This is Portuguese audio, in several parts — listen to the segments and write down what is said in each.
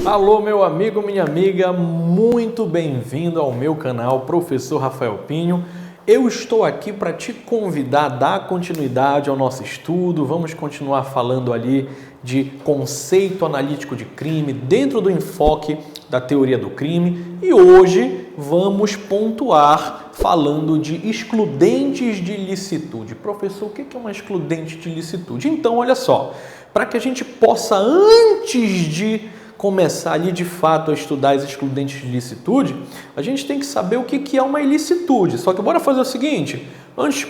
Alô, meu amigo, minha amiga, muito bem-vindo ao meu canal, Professor Rafael Pinho. Eu estou aqui para te convidar a dar continuidade ao nosso estudo. Vamos continuar falando ali de conceito analítico de crime dentro do enfoque da teoria do crime. E hoje vamos pontuar falando de excludentes de ilicitude. Professor, o que é uma excludente de ilicitude? Então, olha só, para que a gente possa, antes de começar ali de fato a estudar as excludentes de ilicitude, a gente tem que saber o que é uma ilicitude. Só que bora fazer o seguinte, antes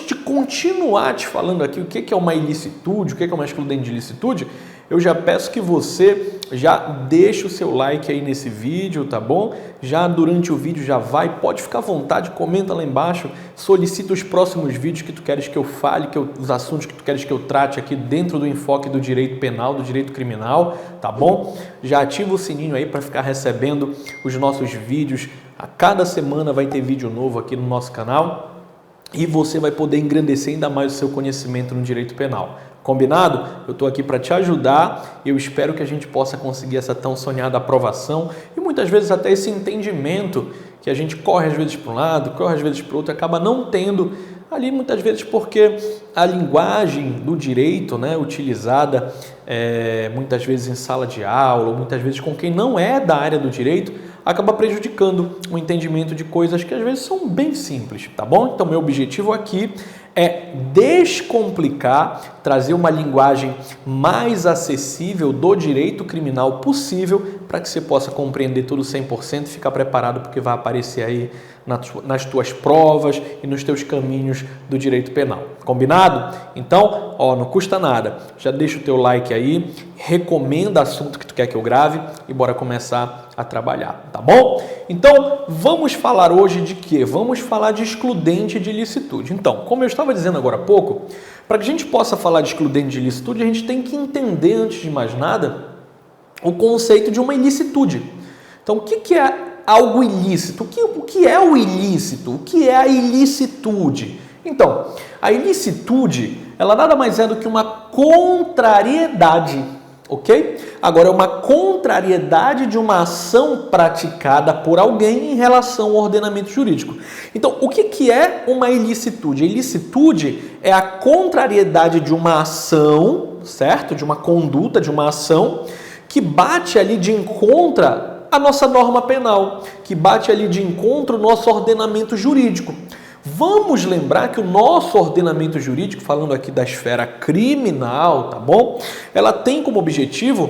de continuar te falando aqui o que é uma ilicitude, o que é uma excludente de ilicitude, eu já peço que você já deixe o seu like aí nesse vídeo, tá bom? Já durante o vídeo pode ficar à vontade, comenta lá embaixo, solicita os próximos vídeos que tu queres que eu fale, os assuntos que tu queres que eu trate aqui dentro do enfoque do direito penal, do direito criminal, tá bom? Já ativa o sininho aí para ficar recebendo os nossos vídeos. A cada semana vai ter vídeo novo aqui no nosso canal e você vai poder engrandecer ainda mais o seu conhecimento no direito penal. Combinado? Eu estou aqui para te ajudar e eu espero que a gente possa conseguir essa tão sonhada aprovação e muitas vezes até esse entendimento que a gente corre às vezes para um lado, corre às vezes para o outro, acaba não tendo ali muitas vezes porque a linguagem do direito, né, utilizada muitas vezes em sala de aula ou muitas vezes com quem não é da área do direito, acaba prejudicando o entendimento de coisas que às vezes são bem simples, tá bom? Então meu objetivo aqui é descomplicar, trazer uma linguagem mais acessível do direito criminal possível para que você possa compreender tudo 100% e ficar preparado porque vai aparecer aí nas tuas provas e nos teus caminhos do direito penal. Combinado? Então, não custa nada. Já deixa o teu like aí, recomenda assunto que tu quer que eu grave e bora começar a trabalhar, tá bom? Então, vamos falar hoje de quê? Vamos falar de excludente de ilicitude. Então, como eu estava dizendo agora há pouco, para que a gente possa falar de excludente de ilicitude, a gente tem que entender, antes de mais nada, o conceito de uma ilicitude. Então, o que é algo ilícito? O que é o ilícito? O que é a ilicitude? Então, a ilicitude, ela nada mais é do que uma contrariedade, ok? Agora, é uma contrariedade de uma ação praticada por alguém em relação ao ordenamento jurídico. Então, o que é uma ilicitude? A ilicitude é a contrariedade de uma ação, certo? De uma conduta, de uma ação, que bate ali de encontro à nossa norma penal, que bate ali de encontro ao nosso ordenamento jurídico. Vamos lembrar que o nosso ordenamento jurídico, falando aqui da esfera criminal, tá bom? Ela tem como objetivo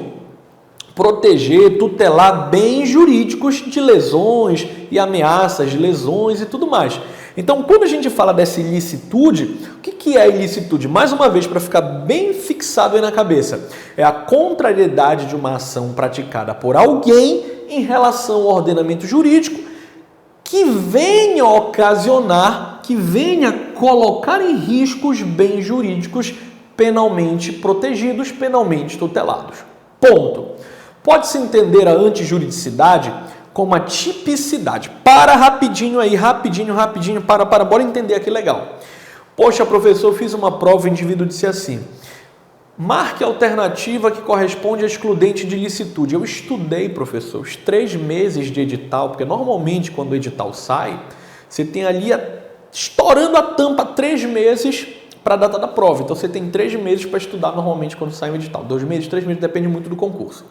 proteger, tutelar bens jurídicos de lesões e ameaças de lesões e tudo mais. Então, quando a gente fala dessa ilicitude, o que é a ilicitude? Mais uma vez, para ficar bem fixado aí na cabeça, é a contrariedade de uma ação praticada por alguém em relação ao ordenamento jurídico que venha ocasionar, que venha colocar em risco os bens jurídicos penalmente protegidos, penalmente tutelados. Ponto. Pode-se entender a antijuridicidade como a tipicidade. Para rapidinho aí, rapidinho, bora entender aqui legal. Poxa, professor, eu fiz uma prova, o indivíduo disse assim: marque a alternativa que corresponde a excludente de ilicitude. Eu estudei, professor, os 3 meses de edital, porque normalmente quando o edital sai, você tem ali estourando a tampa 3 meses para a data da prova. Então você tem 3 meses para estudar normalmente quando sai o edital. 2 meses, 3 meses, depende muito do concurso.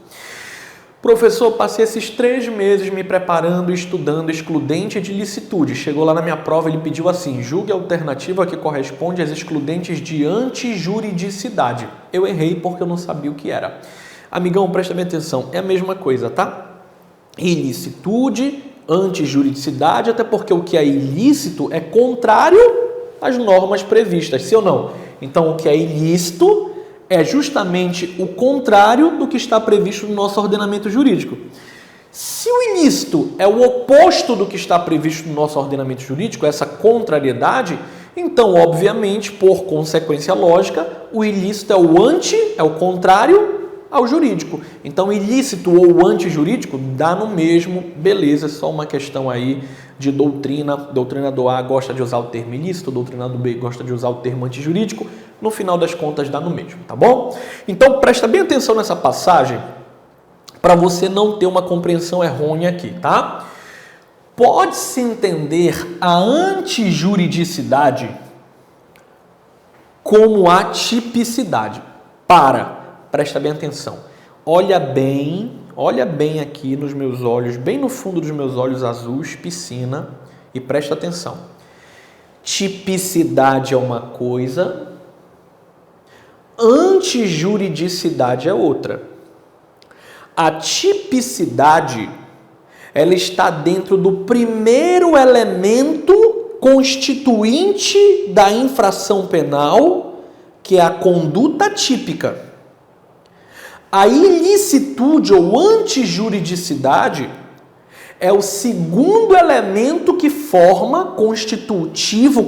Professor, passei esses 3 meses me preparando e estudando excludente de ilicitude. Chegou lá na minha prova, ele pediu assim: julgue a alternativa que corresponde às excludentes de antijuridicidade. Eu errei porque eu não sabia o que era. Amigão, presta bem atenção, é a mesma coisa, tá? Ilicitude, antijuridicidade, até porque o que é ilícito é contrário às normas previstas, sim ou não? Então, o que é ilícito é justamente o contrário do que está previsto no nosso ordenamento jurídico. Se o ilícito é o oposto do que está previsto no nosso ordenamento jurídico, essa contrariedade, então, obviamente, por consequência lógica, o ilícito é o contrário ao jurídico. Então, ilícito ou antijurídico dá no mesmo, beleza, é só uma questão aí de doutrina. Doutrinador A gosta de usar o termo ilícito, doutrinador B gosta de usar o termo antijurídico. No final das contas, dá no mesmo, tá bom? Então, presta bem atenção nessa passagem, para você não ter uma compreensão errônea aqui, tá? Pode-se entender a antijuridicidade como a tipicidade. Presta bem atenção. Olha bem aqui nos meus olhos, bem no fundo dos meus olhos azuis, piscina, e presta atenção. Tipicidade é uma coisa, antijuridicidade é outra. A tipicidade, ela está dentro do primeiro elemento constituinte da infração penal, que é a conduta típica. A ilicitude ou antijuridicidade é o segundo elemento que forma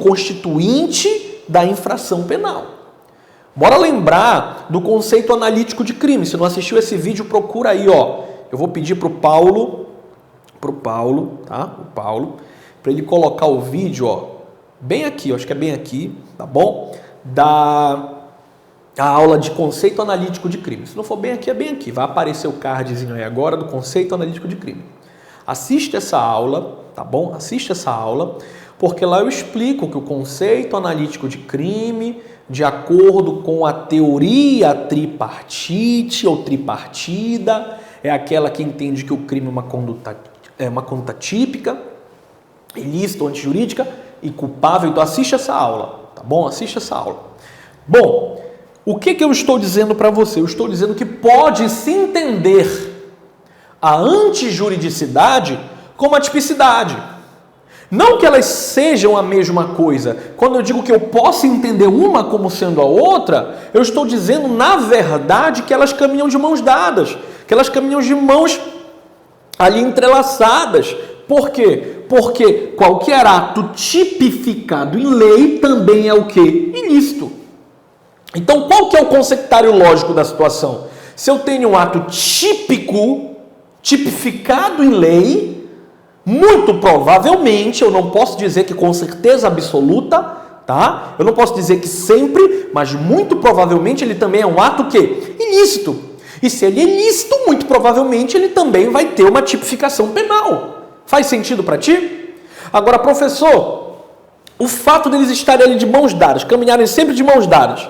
constituinte da infração penal. Bora lembrar do conceito analítico de crime. Se não assistiu esse vídeo, procura aí, ó. Eu vou pedir pro Paulo, tá? O Paulo, para ele colocar o vídeo, ó, bem aqui, ó, acho que é bem aqui, tá bom? A aula de conceito analítico de crime. Se não for bem aqui, é bem aqui. Vai aparecer o cardzinho aí agora do conceito analítico de crime. Assiste essa aula, tá bom? Assiste essa aula, porque lá eu explico que o conceito analítico de crime, de acordo com a teoria tripartite ou tripartida, é aquela que entende que o crime é uma conduta típica, ilícita ou antijurídica e culpável. Então assiste essa aula, tá bom? Assiste essa aula. Bom, o que eu estou dizendo para você? Eu estou dizendo que pode-se entender a antijuridicidade como a tipicidade. Não que elas sejam a mesma coisa. Quando eu digo que eu posso entender uma como sendo a outra, eu estou dizendo, na verdade, que elas caminham de mãos dadas, que elas caminham de mãos ali entrelaçadas. Por quê? Porque qualquer ato tipificado em lei também é o quê? Ilícito. Então, qual que é o conceituário lógico da situação? Se eu tenho um ato tipificado em lei, muito provavelmente, eu não posso dizer que com certeza absoluta, tá? Eu não posso dizer que sempre, mas muito provavelmente ele também é um ato que ilícito. E se ele é ilícito, muito provavelmente ele também vai ter uma tipificação penal. Faz sentido para ti? Agora, professor, o fato deles estarem ali de mãos dadas, caminharem sempre de mãos dadas,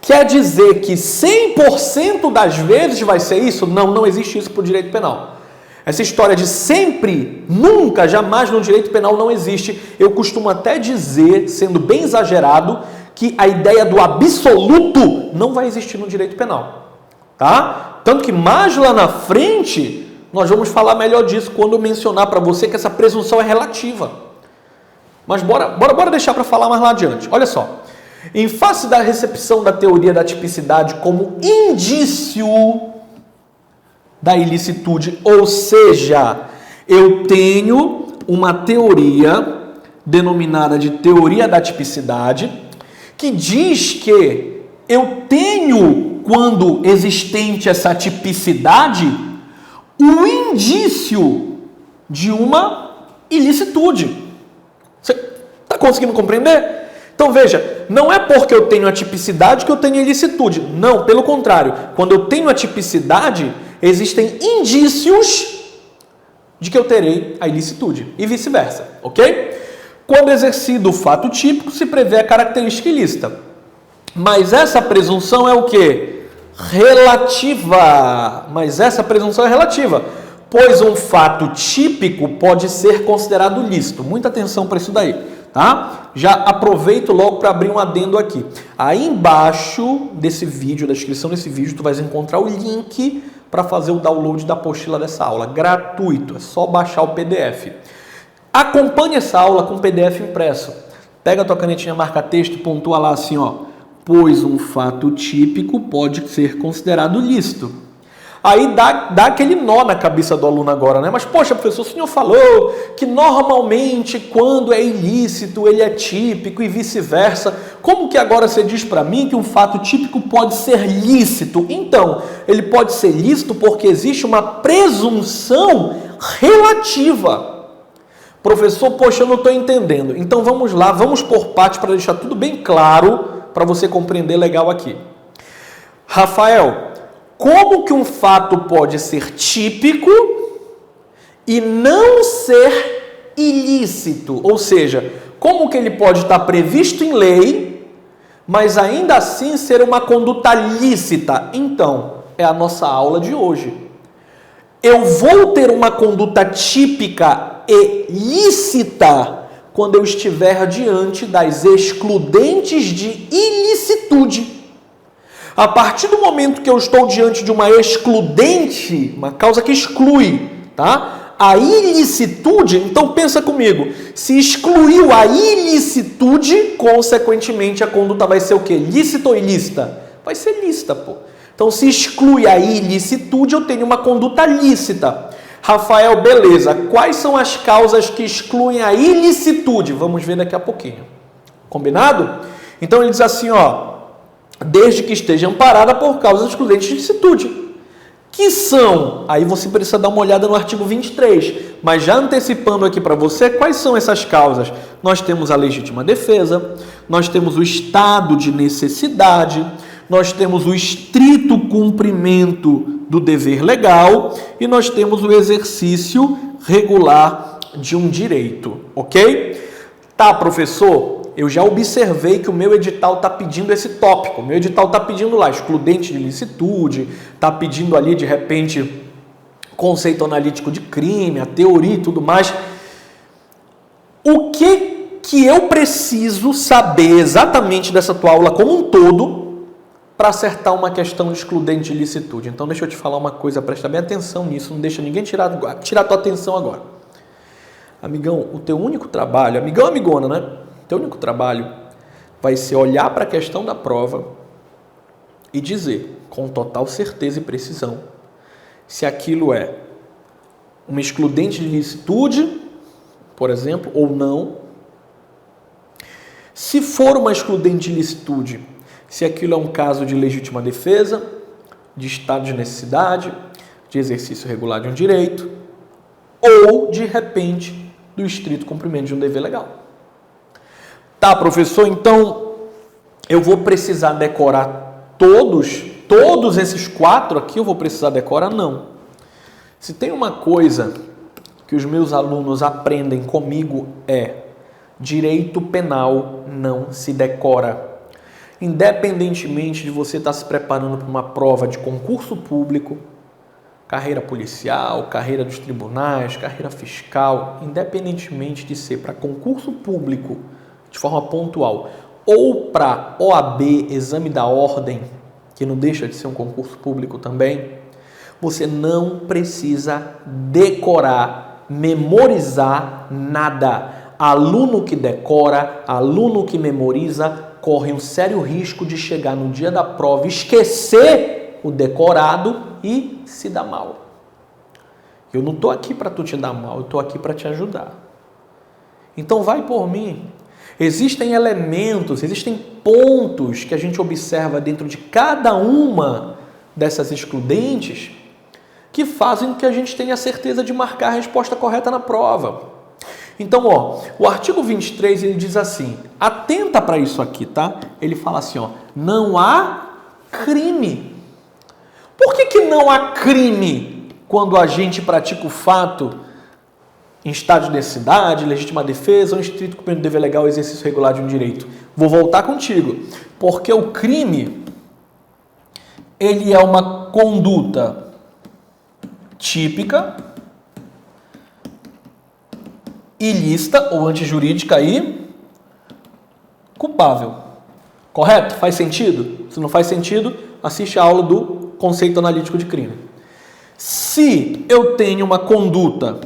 quer dizer que 100% das vezes vai ser isso? Não existe isso para o direito penal. Essa história de sempre, nunca, jamais no direito penal não existe. Eu costumo até dizer, sendo bem exagerado, que a ideia do absoluto não vai existir no direito penal. Tá? Tanto que mais lá na frente, nós vamos falar melhor disso quando eu mencionar para você que essa presunção é relativa. Mas bora deixar para falar mais lá adiante. Olha só. Em face da recepção da teoria da tipicidade como indício da ilicitude, ou seja, eu tenho uma teoria denominada de teoria da tipicidade, que diz que eu tenho, quando existente essa tipicidade, o indício de uma ilicitude. Você está conseguindo compreender? Então veja, não é porque eu tenho a tipicidade que eu tenho a ilicitude. Não, pelo contrário. Quando eu tenho a tipicidade, existem indícios de que eu terei a ilicitude e vice-versa, ok? Quando exercido o fato típico, se prevê a característica ilícita. Mas essa presunção é o quê? Relativa. Mas essa presunção é relativa, pois um fato típico pode ser considerado lícito. Muita atenção para isso daí, tá? Já aproveito logo para abrir um adendo aqui. Aí embaixo desse vídeo, da descrição desse vídeo, tu vais encontrar o link para fazer o download da apostila dessa aula, gratuito, é só baixar o PDF. Acompanhe essa aula com PDF impresso. Pega a tua canetinha marca-texto e pontua lá assim, ó, pois um fato típico pode ser considerado lícito. Aí dá aquele nó na cabeça do aluno agora, né? Mas, poxa, professor, o senhor falou que normalmente quando é ilícito ele é típico e vice-versa. Como que agora você diz para mim que um fato típico pode ser lícito? Então, ele pode ser lícito porque existe uma presunção relativa. Professor, poxa, eu não estou entendendo. Então vamos lá, vamos por partes para deixar tudo bem claro para você compreender legal aqui. Rafael, como que um fato pode ser típico e não ser ilícito? Ou seja, como que ele pode estar previsto em lei, mas ainda assim ser uma conduta lícita? Então, é a nossa aula de hoje. Eu vou ter uma conduta típica e lícita quando eu estiver diante das excludentes de ilicitude. A partir do momento que eu estou diante de uma excludente, uma causa que exclui, tá? A ilicitude, então pensa comigo, se excluiu a ilicitude, consequentemente a conduta vai ser o quê? Lícita ou ilícita? Vai ser lícita, pô. Então se exclui a ilicitude, eu tenho uma conduta lícita. Rafael, beleza, quais são as causas que excluem a ilicitude? Vamos ver daqui a pouquinho. Combinado? Então ele diz assim, ó, desde que esteja amparada por causas excludentes de ilicitude. Que são, aí você precisa dar uma olhada no artigo 23, mas já antecipando aqui para você, quais são essas causas? Nós temos a legítima defesa, nós temos o estado de necessidade, nós temos o estrito cumprimento do dever legal e nós temos o exercício regular de um direito, ok? Tá, professor? Eu já observei que o meu edital está pedindo esse tópico. O meu edital está pedindo lá excludente de ilicitude, está pedindo ali, de repente, conceito analítico de crime, a teoria e tudo mais. O que eu preciso saber exatamente dessa tua aula como um todo para acertar uma questão de excludente de ilicitude? Então, deixa eu te falar uma coisa, presta bem atenção nisso, não deixa ninguém tirar a tua atenção agora. Amigão, o teu único trabalho, amigão, amigona, né? Teu único trabalho vai ser olhar para a questão da prova e dizer, com total certeza e precisão, se aquilo é uma excludente de ilicitude, por exemplo, ou não. Se for uma excludente de ilicitude, se aquilo é um caso de legítima defesa, de estado de necessidade, de exercício regular de um direito, ou, de repente, do estrito cumprimento de um dever legal. Tá, professor, então eu vou precisar decorar todos esses 4 aqui, eu vou precisar decorar? Não. Se tem uma coisa que os meus alunos aprendem comigo é direito penal não se decora. Independentemente de você estar se preparando para uma prova de concurso público, carreira policial, carreira dos tribunais, carreira fiscal, independentemente de ser para concurso público, de forma pontual, ou para OAB, exame da ordem, que não deixa de ser um concurso público também, você não precisa decorar, memorizar nada. Aluno que decora, aluno que memoriza, corre um sério risco de chegar no dia da prova, esquecer o decorado e se dar mal. Eu não estou aqui para tu te dar mal, eu estou aqui para te ajudar. Então vai por mim. Existem elementos, existem pontos que a gente observa dentro de cada uma dessas excludentes que fazem com que a gente tenha certeza de marcar a resposta correta na prova. Então, ó, o artigo 23, ele diz assim, atenta para isso aqui, tá? Ele fala assim, ó, não há crime. Por que não há crime quando a gente pratica o fato em estado de necessidade, legítima defesa ou estrito cumprimento do dever legal, exercício regular de um direito? Vou voltar contigo. Porque o crime, ele é uma conduta típica, ilícita ou antijurídica e culpável. Correto? Faz sentido? Se não faz sentido, assiste a aula do conceito analítico de crime. Se eu tenho uma conduta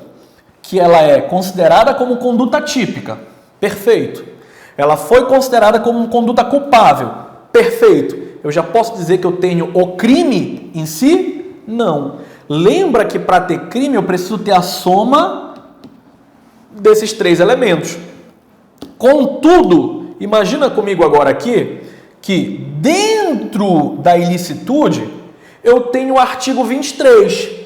que ela é considerada como conduta típica, perfeito. Ela foi considerada como conduta culpável, perfeito. Eu já posso dizer que eu tenho o crime em si? Não. Lembra que para ter crime eu preciso ter a soma desses 3 elementos. Contudo, imagina comigo agora aqui que dentro da ilicitude eu tenho o artigo 23.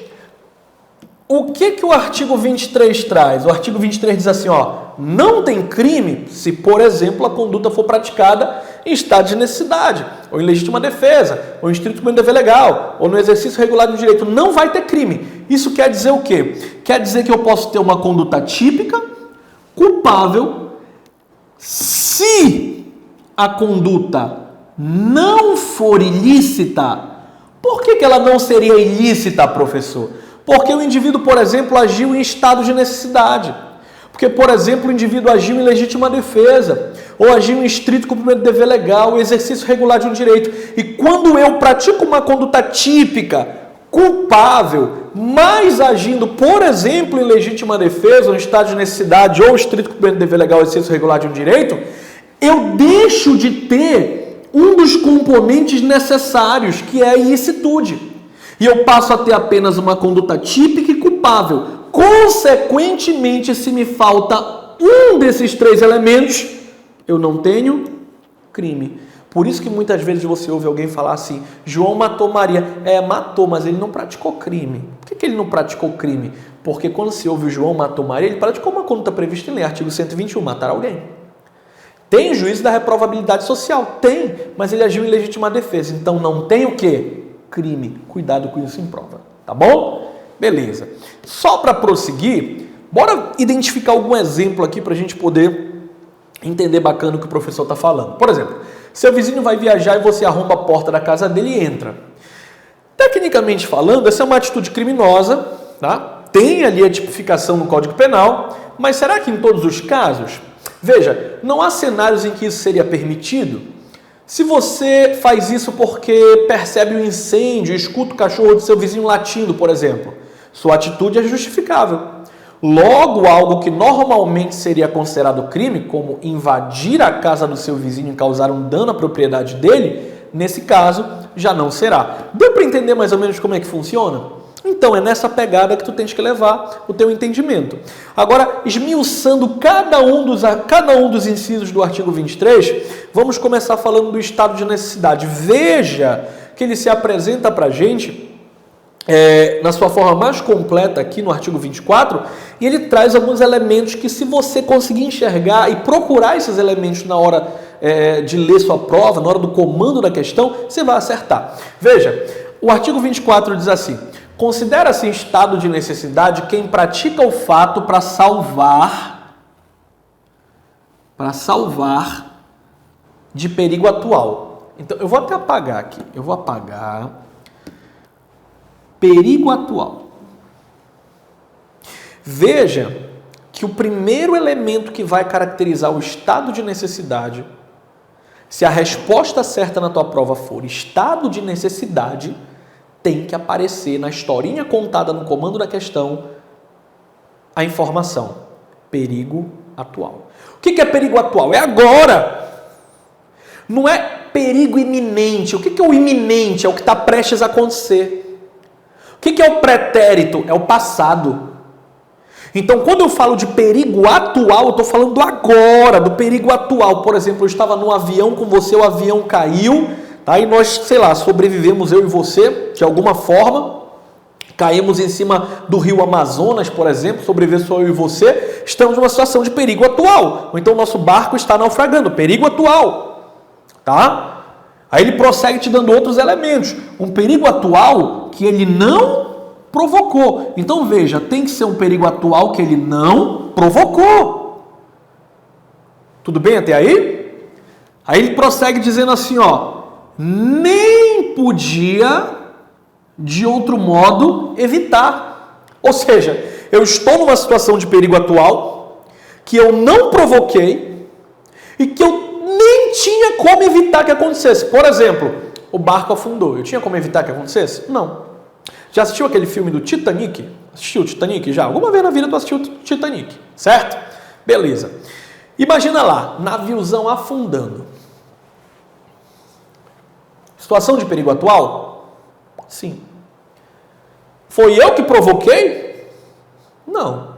O que o artigo 23 traz? O artigo 23 diz assim, ó, não tem crime se, por exemplo, a conduta for praticada em estado de necessidade, ou em legítima defesa, ou em estrito cumprimento de dever legal, ou no exercício regular do direito, não vai ter crime. Isso quer dizer o quê? Quer dizer que eu posso ter uma conduta típica, culpável, se a conduta não for ilícita. Por que ela não seria ilícita, professor? Porque o indivíduo, por exemplo, agiu em estado de necessidade. Porque, por exemplo, o indivíduo agiu em legítima defesa, ou agiu em estrito cumprimento de dever legal, exercício regular de um direito. E quando eu pratico uma conduta típica, culpável, mas agindo, por exemplo, em legítima defesa, ou em estado de necessidade, ou estrito cumprimento de dever legal, exercício regular de um direito, eu deixo de ter um dos componentes necessários, que é a ilicitude. E eu passo a ter apenas uma conduta típica e culpável. Consequentemente, se me falta um desses três elementos, eu não tenho crime. Por isso que muitas vezes você ouve alguém falar assim: João matou Maria. Matou, mas ele não praticou crime. Por que ele não praticou crime? Porque quando se ouve o João matou Maria, ele praticou uma conduta prevista em lei, artigo 121, matar alguém. Tem juízo da reprovabilidade social? Tem, mas ele agiu em legítima defesa. Então não tem o quê? Crime. Cuidado com isso em prova. Tá bom? Beleza. Só para prosseguir, bora identificar algum exemplo aqui para a gente poder entender bacana o que o professor está falando. Por exemplo, seu vizinho vai viajar e você arromba a porta da casa dele e entra. Tecnicamente falando, essa é uma atitude criminosa, tá? Tem ali a tipificação no Código Penal, mas será que em todos os casos? Veja, não há cenários em que isso seria permitido. Se você faz isso porque percebe um incêndio, escuta o cachorro do seu vizinho latindo, por exemplo, sua atitude é justificável. Logo, algo que normalmente seria considerado crime, como invadir a casa do seu vizinho e causar um dano à propriedade dele, nesse caso, já não será. Deu para entender mais ou menos como é que funciona? Então, é nessa pegada que tu tens que levar o teu entendimento. Agora, esmiuçando cada um dos incisos do artigo 23, vamos começar falando do estado de necessidade. Veja que ele se apresenta para a gente na sua forma mais completa aqui no artigo 24, e ele traz alguns elementos que, se você conseguir enxergar e procurar esses elementos na hora de ler sua prova, na hora do comando da questão, você vai acertar. Veja, o artigo 24 diz assim: considera-se em estado de necessidade quem pratica o fato para salvar de perigo atual. Então, eu vou até apagar aqui. Eu vou apagar perigo atual. Veja que o primeiro elemento que vai caracterizar o estado de necessidade, se a resposta certa na tua prova for estado de necessidade, tem que aparecer na historinha contada no comando da questão a informação perigo atual. O que é perigo atual? É agora. Não é perigo iminente. O que é o iminente? É o que está prestes a acontecer. O que é o pretérito? É o passado. Então, quando eu falo de perigo atual, eu estou falando do agora, do perigo atual. Por exemplo, eu estava num avião com você, o avião caiu, tá? E nós, sei lá, sobrevivemos, eu e você, de alguma forma. Caímos em cima do rio Amazonas, por exemplo, sobreviveu só eu e você. Estamos numa situação de perigo atual. Ou então, nosso barco está naufragando, perigo atual. Tá? Aí ele prossegue te dando outros elementos. Um perigo atual que ele não provocou. Então veja, tem que ser um perigo atual que ele não provocou. Tudo bem até aí? Aí ele prossegue dizendo assim, nem podia de outro modo evitar. Ou seja, eu estou numa situação de perigo atual que eu não provoquei e que eu nem tinha como evitar que acontecesse. Por exemplo, o barco afundou. Eu tinha como evitar que acontecesse? Não. Já assistiu aquele filme do Titanic? Assistiu o Titanic já? Alguma vez na vida tu assistiu o Titanic, certo? Beleza. Imagina lá, naviozão afundando. Situação de perigo atual? Sim. Foi eu que provoquei? Não.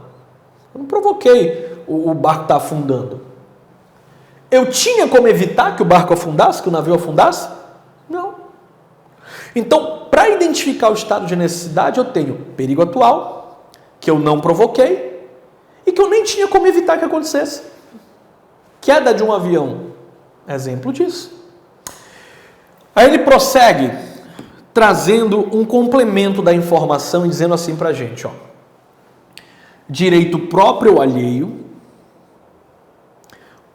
Eu não provoquei o barco estar afundando. Eu tinha como evitar que o barco afundasse, que o navio afundasse? Não. Então, para identificar o estado de necessidade, eu tenho perigo atual, que eu não provoquei, e que eu nem tinha como evitar que acontecesse. Queda de um avião. Exemplo disso. Aí ele prossegue trazendo um complemento da informação e dizendo assim pra gente, ó. Direito próprio ou alheio,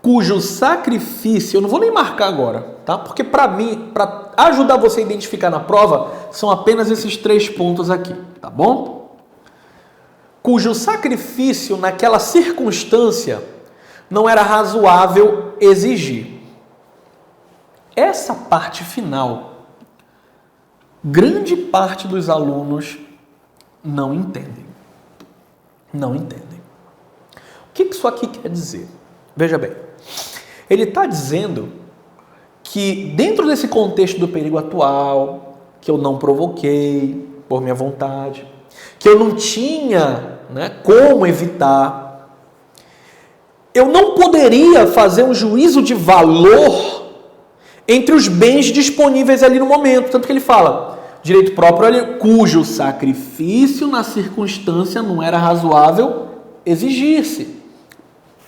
cujo sacrifício, eu não vou nem marcar agora, tá? Porque para mim, para ajudar você a identificar na prova, são apenas esses 3 pontos aqui, tá bom? Cujo sacrifício naquela circunstância não era razoável exigir. Essa parte final, grande parte dos alunos não entendem. Não entendem. O que isso aqui quer dizer? Veja bem, ele está dizendo que dentro desse contexto do perigo atual, que eu não provoquei por minha vontade, que eu não tinha, como evitar, eu não poderia fazer um juízo de valor entre os bens disponíveis ali no momento. Tanto que ele fala, direito próprio cujo sacrifício na circunstância não era razoável exigir-se.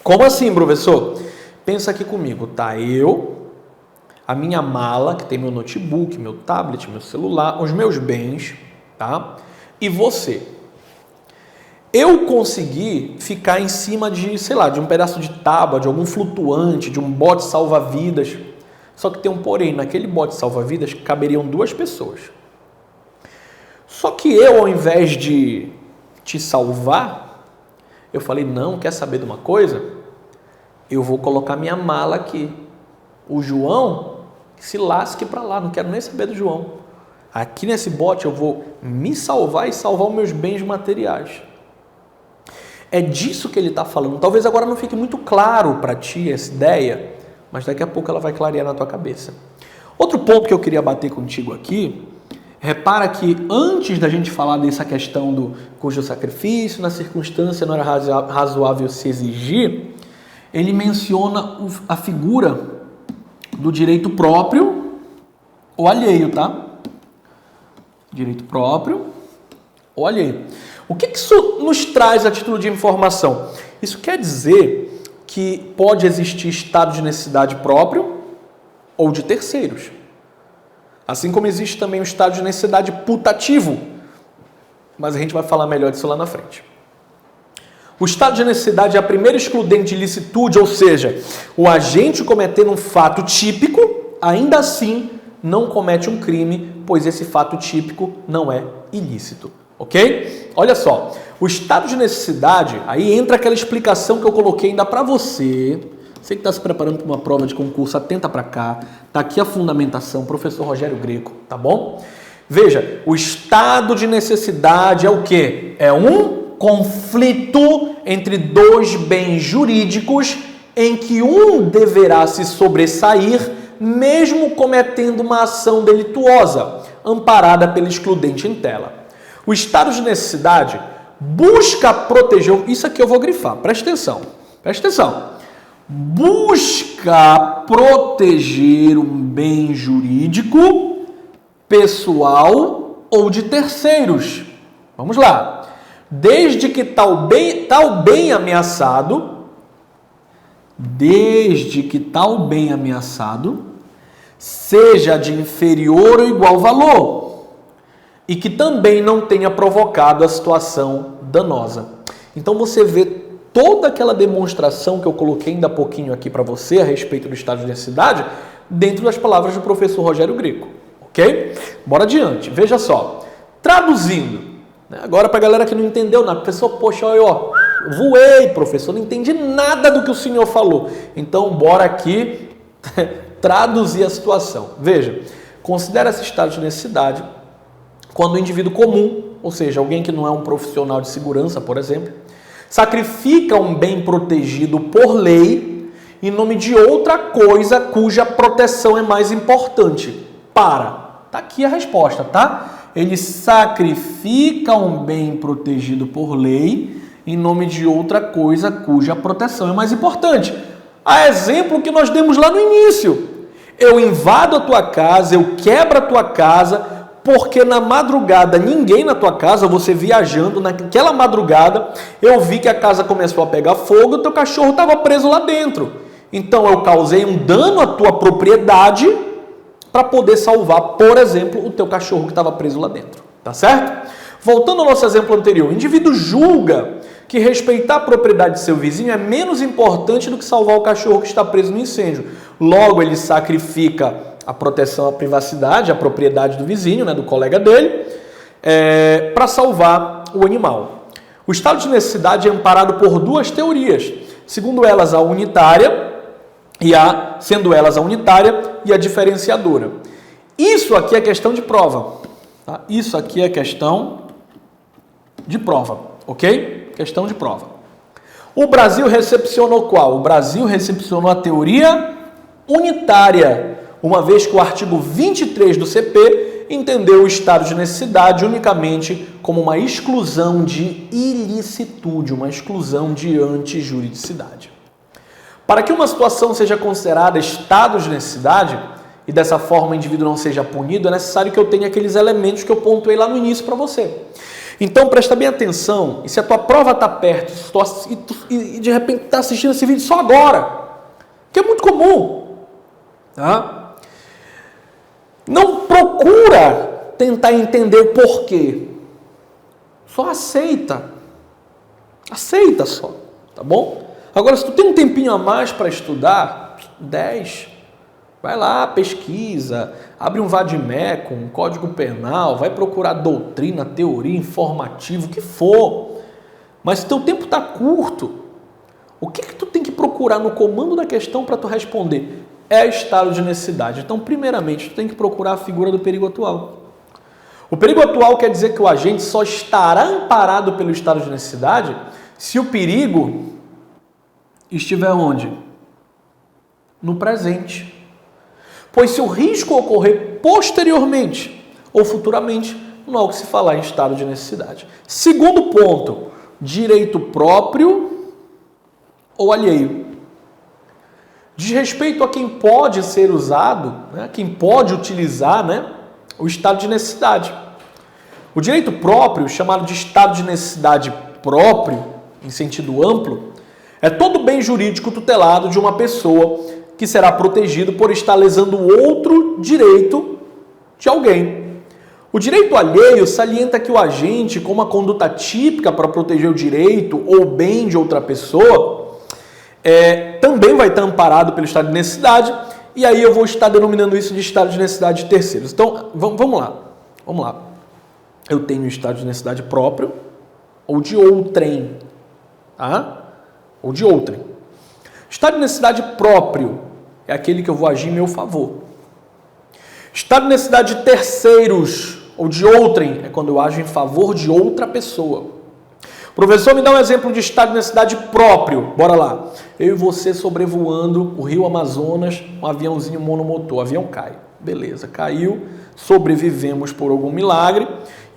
Como assim, professor? Pensa aqui comigo, tá? A minha mala, que tem meu notebook, meu tablet, meu celular, os meus bens, tá? E você. Eu consegui ficar em cima de, de um pedaço de tábua, de algum flutuante, de um bote salva-vidas. Só que tem um porém, naquele bote salva-vidas caberiam 2 pessoas. Só que eu, ao invés de te salvar, eu falei, não, quer saber de uma coisa? Eu vou colocar minha mala aqui. O João, se lasque para lá, não quero nem saber do João. Aqui nesse bote eu vou me salvar e salvar os meus bens materiais. É disso que ele está falando. Talvez agora não fique muito claro para ti essa ideia, mas daqui a pouco ela vai clarear na tua cabeça. Outro ponto que eu queria bater contigo aqui, repara que antes da gente falar dessa questão do cujo sacrifício, na circunstância não era razoável se exigir, ele menciona a figura do direito próprio ou alheio, tá? Direito próprio ou alheio. O que isso nos traz a título de informação? Isso quer dizer que pode existir estado de necessidade próprio ou de terceiros. Assim como existe também o estado de necessidade putativo. Mas a gente vai falar melhor disso lá na frente. O estado de necessidade é a primeira excludente de licitude, ou seja, o agente cometendo um fato típico, ainda assim não comete um crime, pois esse fato típico não é ilícito. Ok? Olha só, o estado de necessidade, aí entra aquela explicação que eu coloquei ainda para você. Você que está se preparando para uma prova de concurso, atenta para cá. Está aqui a fundamentação, professor Rogério Greco, tá bom? Veja, o estado de necessidade é o quê? É um conflito entre 2 bens jurídicos em que um deverá se sobressair mesmo cometendo uma ação delituosa, amparada pela excludente em tela. O estado de necessidade busca proteger... Isso aqui eu vou grifar, presta atenção. Busca proteger um bem jurídico, pessoal ou de terceiros. Vamos lá. Desde que tal bem ameaçado seja de inferior ou igual valor e que também não tenha provocado a situação danosa. Então você vê toda aquela demonstração que eu coloquei ainda há pouquinho aqui para você a respeito do estado de necessidade dentro das palavras do professor Rogério Greco, ok? Bora adiante, veja só, traduzindo, agora para a galera que não entendeu nada, professor, poxa, eu voei, professor, não entendi nada do que o senhor falou, então bora aqui traduzir a situação. Veja, considera esse estado de necessidade quando o indivíduo comum, ou seja, alguém que não é um profissional de segurança, por exemplo, sacrifica um bem protegido por lei em nome de outra coisa cuja proteção é mais importante. Tá aqui a resposta, tá? Ele sacrifica um bem protegido por lei em nome de outra coisa cuja proteção é mais importante. A exemplo que nós demos lá no início. Eu invado a tua casa, eu quebro a tua casa, porque na madrugada ninguém na tua casa, você viajando, naquela madrugada, eu vi que a casa começou a pegar fogo, o teu cachorro estava preso lá dentro. Então eu causei um dano à tua propriedade para poder salvar, por exemplo, o teu cachorro que estava preso lá dentro. Tá certo? Voltando ao nosso exemplo anterior, o indivíduo julga que respeitar a propriedade de seu vizinho é menos importante do que salvar o cachorro que está preso no incêndio. Logo, ele sacrifica a proteção à privacidade, à propriedade do vizinho, né, do colega dele, para salvar o animal. O estado de necessidade é amparado por duas teorias, sendo elas a unitária e a diferenciadora. Isso aqui é questão de prova. Tá? Isso aqui é questão de prova, ok? Questão de prova. O Brasil recepcionou qual? O Brasil recepcionou a teoria unitária, uma vez que o artigo 23 do CP entendeu o estado de necessidade unicamente como uma exclusão de ilicitude, uma exclusão de antijuridicidade. Para que uma situação seja considerada estado de necessidade e dessa forma o indivíduo não seja punido, é necessário que eu tenha aqueles elementos que eu pontuei lá no início para você. Então presta bem atenção, e se a tua prova está perto e de repente está assistindo esse vídeo só agora, que é muito comum, tá? Não procura tentar entender o porquê, só aceita só, tá bom? Agora, se tu tem um tempinho a mais para estudar, 10, vai lá, pesquisa, abre um vademecum, um código penal, vai procurar doutrina, teoria, informativo, o que for. Mas se teu tempo está curto, o que tu tem que procurar no comando da questão para tu responder? É estado de necessidade. Então, primeiramente, tu tem que procurar a figura do perigo atual. O perigo atual quer dizer que o agente só estará amparado pelo estado de necessidade se o perigo estiver onde? No presente. Pois se o risco ocorrer posteriormente ou futuramente, não há o que se falar em estado de necessidade. Segundo ponto, direito próprio ou alheio. Diz respeito a quem pode ser usado, né, quem pode utilizar, né, o estado de necessidade. O direito próprio, chamado de estado de necessidade próprio, em sentido amplo, é todo bem jurídico tutelado de uma pessoa que será protegido por estar lesando outro direito de alguém. O direito alheio salienta que o agente, com uma conduta típica para proteger o direito ou bem de outra pessoa, também vai estar amparado pelo estado de necessidade, e aí eu vou estar denominando isso de estado de necessidade de terceiros. Então, vamos lá. Eu tenho estado de necessidade próprio ou de outrem, tá? Ou de outrem. Estado de necessidade próprio é aquele que eu vou agir em meu favor. Estado de necessidade de terceiros ou de outrem é quando eu ajo em favor de outra pessoa. Professor, me dá um exemplo de estado de necessidade próprio. Bora lá. Eu e você sobrevoando o rio Amazonas, um aviãozinho monomotor. O avião cai. Beleza, caiu. Sobrevivemos por algum milagre.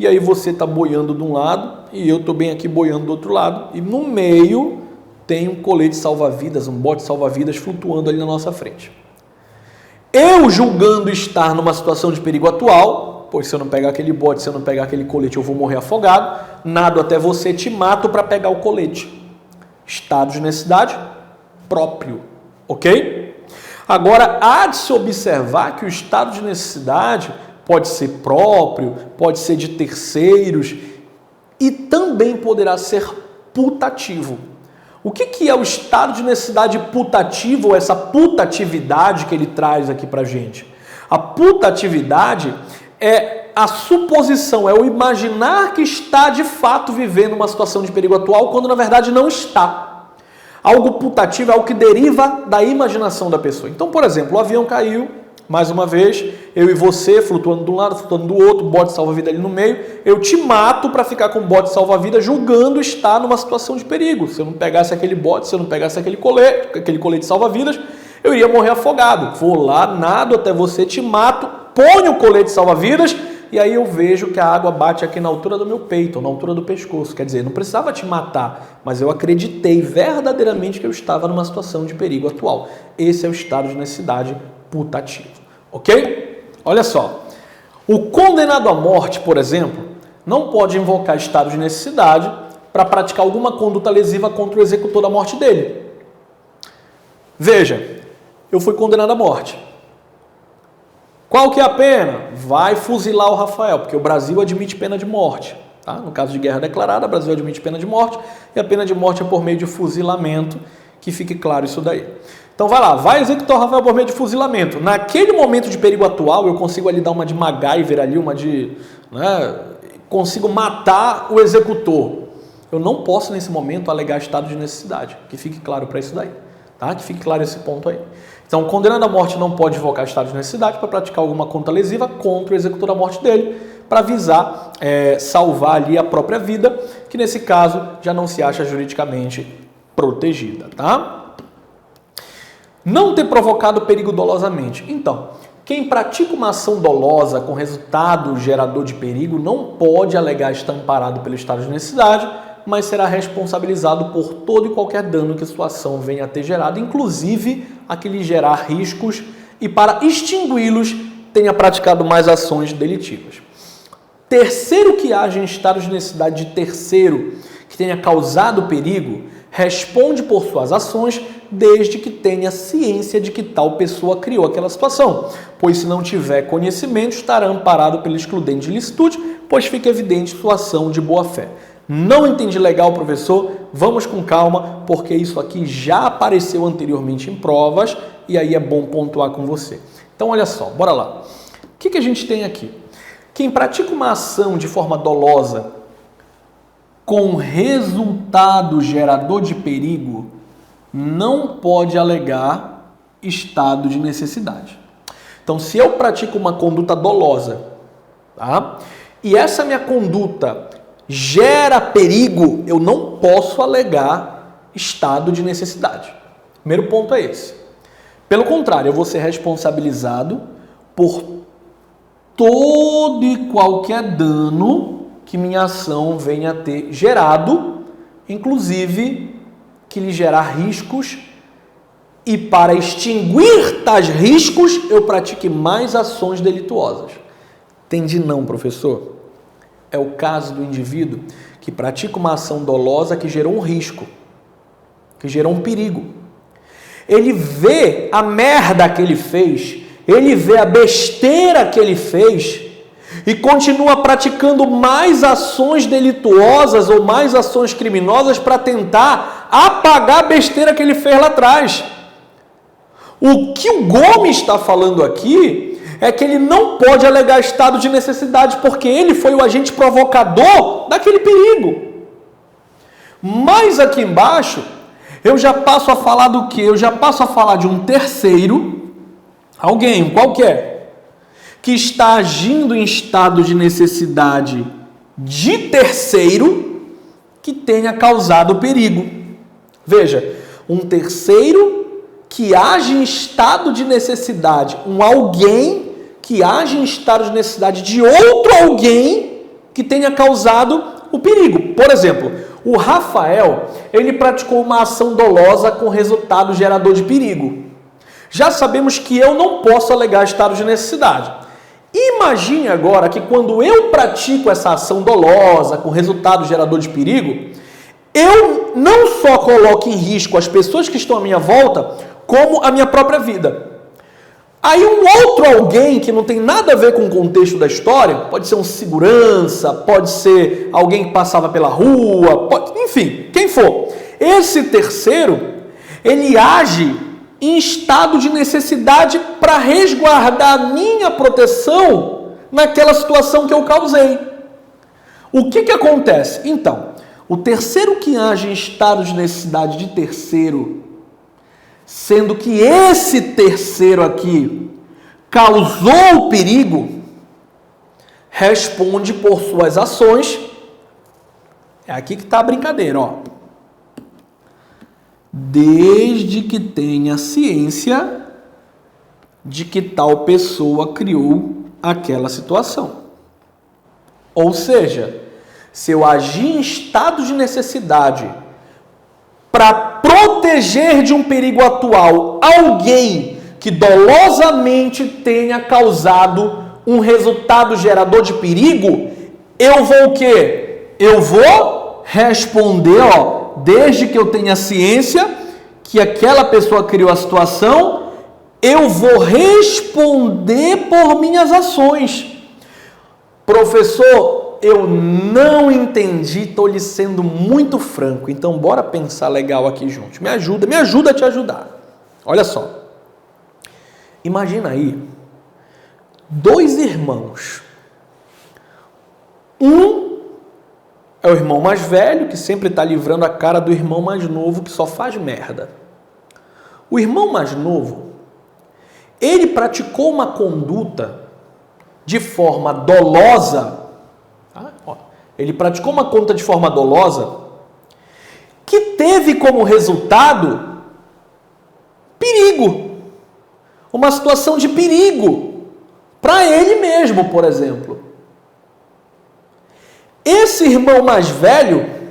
E aí você está boiando de um lado e eu estou bem aqui boiando do outro lado. E no meio tem um colete salva-vidas, um bote salva-vidas flutuando ali na nossa frente. Eu julgando estar numa situação de perigo atual, pois se eu não pegar aquele bote, se eu não pegar aquele colete, eu vou morrer afogado, nado até você, te mato para pegar o colete. Estado de necessidade próprio, ok? Agora, há de se observar que o estado de necessidade pode ser próprio, pode ser de terceiros e também poderá ser putativo. O que é o estado de necessidade putativo, ou essa putatividade que ele traz aqui para a gente? A putatividade é a suposição, é o imaginar que está de fato vivendo uma situação de perigo atual, quando na verdade não está. Algo putativo é algo que deriva da imaginação da pessoa. Então, por exemplo, o avião caiu, mais uma vez, eu e você flutuando de um lado, flutuando do outro, bote salva-vida ali no meio, eu te mato para ficar com o bote salva-vida julgando estar numa situação de perigo. Se eu não pegasse aquele bote, se eu não pegasse aquele colete salva-vidas, eu iria morrer afogado. Vou lá, nado até você, te mato, ponho o colete salva-vidas e aí eu vejo que a água bate aqui na altura do meu peito, ou na altura do pescoço. Quer dizer, eu não precisava te matar, mas eu acreditei verdadeiramente que eu estava numa situação de perigo atual. Esse é o estado de necessidade putativo, ok? Olha só, o condenado à morte, por exemplo, não pode invocar estado de necessidade para praticar alguma conduta lesiva contra o executor da morte dele. Veja, eu fui condenado à morte. Qual que é a pena? Vai fuzilar o Rafael, porque o Brasil admite pena de morte. Tá? No caso de guerra declarada, o Brasil admite pena de morte, e a pena de morte é por meio de fuzilamento, que fique claro isso daí. Então vai lá, vai executar o Rafael por meio de fuzilamento. Naquele momento de perigo atual, eu consigo ali dar uma de MacGyver ali, uma de... consigo matar o executor. Eu não posso, nesse momento, alegar estado de necessidade. Que fique claro para isso daí. Tá? Que fique claro esse ponto aí. Então, o condenado à morte não pode invocar estado de necessidade para praticar alguma conta lesiva contra o executor da morte dele, para visar salvar ali a própria vida, que nesse caso já não se acha juridicamente protegida. Tá? Não ter provocado perigo dolosamente. Então, quem pratica uma ação dolosa com resultado gerador de perigo não pode alegar estar amparado pelo estado de necessidade, mas será responsabilizado por todo e qualquer dano que a situação venha a ter gerado, inclusive aquele gerar riscos, e para extingui-los tenha praticado mais ações delitivas. Terceiro que age em estado de necessidade de terceiro que tenha causado perigo, responde por suas ações desde que tenha ciência de que tal pessoa criou aquela situação, pois se não tiver conhecimento estará amparado pelo excludente de licitude, pois fica evidente sua ação de boa-fé. Não entendi legal, professor? Vamos com calma, porque isso aqui já apareceu anteriormente em provas e aí é bom pontuar com você. Então, olha só, bora lá. O que a gente tem aqui? Quem pratica uma ação de forma dolosa com resultado gerador de perigo não pode alegar estado de necessidade. Então, se eu pratico uma conduta dolosa, tá? E essa minha conduta gera perigo, eu não posso alegar estado de necessidade. Primeiro ponto é esse. Pelo contrário, eu vou ser responsabilizado por todo e qualquer dano que minha ação venha a ter gerado, inclusive que lhe gerar riscos, e para extinguir tais riscos, eu pratique mais ações delituosas. Entendi não, professor? É o caso do indivíduo que pratica uma ação dolosa que gerou um risco, que gerou um perigo. Ele vê a merda que ele fez, ele vê a besteira que ele fez e continua praticando mais ações delituosas ou mais ações criminosas para tentar apagar a besteira que ele fez lá atrás. O que o Gomes está falando aqui é que ele não pode alegar estado de necessidade porque ele foi o agente provocador daquele perigo. Mas aqui embaixo, eu já passo a falar do quê? Eu já passo a falar de um terceiro, alguém, qualquer, que está agindo em estado de necessidade de terceiro que tenha causado perigo. Veja, um terceiro que age em estado de necessidade, um alguém que age em estado de necessidade de outro alguém que tenha causado o perigo. Por exemplo, o Rafael, ele praticou uma ação dolosa com resultado gerador de perigo. Já sabemos que eu não posso alegar estado de necessidade. Imagine agora que quando eu pratico essa ação dolosa com resultado gerador de perigo, eu não só coloco em risco as pessoas que estão à minha volta, como a minha própria vida. Aí um outro alguém que não tem nada a ver com o contexto da história, pode ser um segurança, pode ser alguém que passava pela rua, enfim, quem for. Esse terceiro, ele age em estado de necessidade para resguardar a minha proteção naquela situação que eu causei. O que acontece? Então, o terceiro que age em estado de necessidade de terceiro, sendo que esse terceiro aqui causou o perigo, responde por suas ações. É aqui que está a brincadeira, ó. Desde que tenha ciência de que tal pessoa criou aquela situação. Ou seja, se eu agir em estado de necessidade para proteger de um perigo atual alguém que dolosamente tenha causado um resultado gerador de perigo, eu vou o quê? Eu vou responder, ó, desde que eu tenha ciência que aquela pessoa criou a situação, eu vou responder por minhas ações. Professor, eu não entendi, estou lhe sendo muito franco, então bora pensar legal aqui juntos. Me ajuda a te ajudar. Olha só. Imagina aí, 2 irmãos. Um é o irmão mais velho, que sempre está livrando a cara do irmão mais novo, que só faz merda. O irmão mais novo, ele praticou uma conduta de forma dolosa. Ele praticou uma conduta de forma dolosa que teve como resultado perigo. Uma situação de perigo para ele mesmo, por exemplo. Esse irmão mais velho,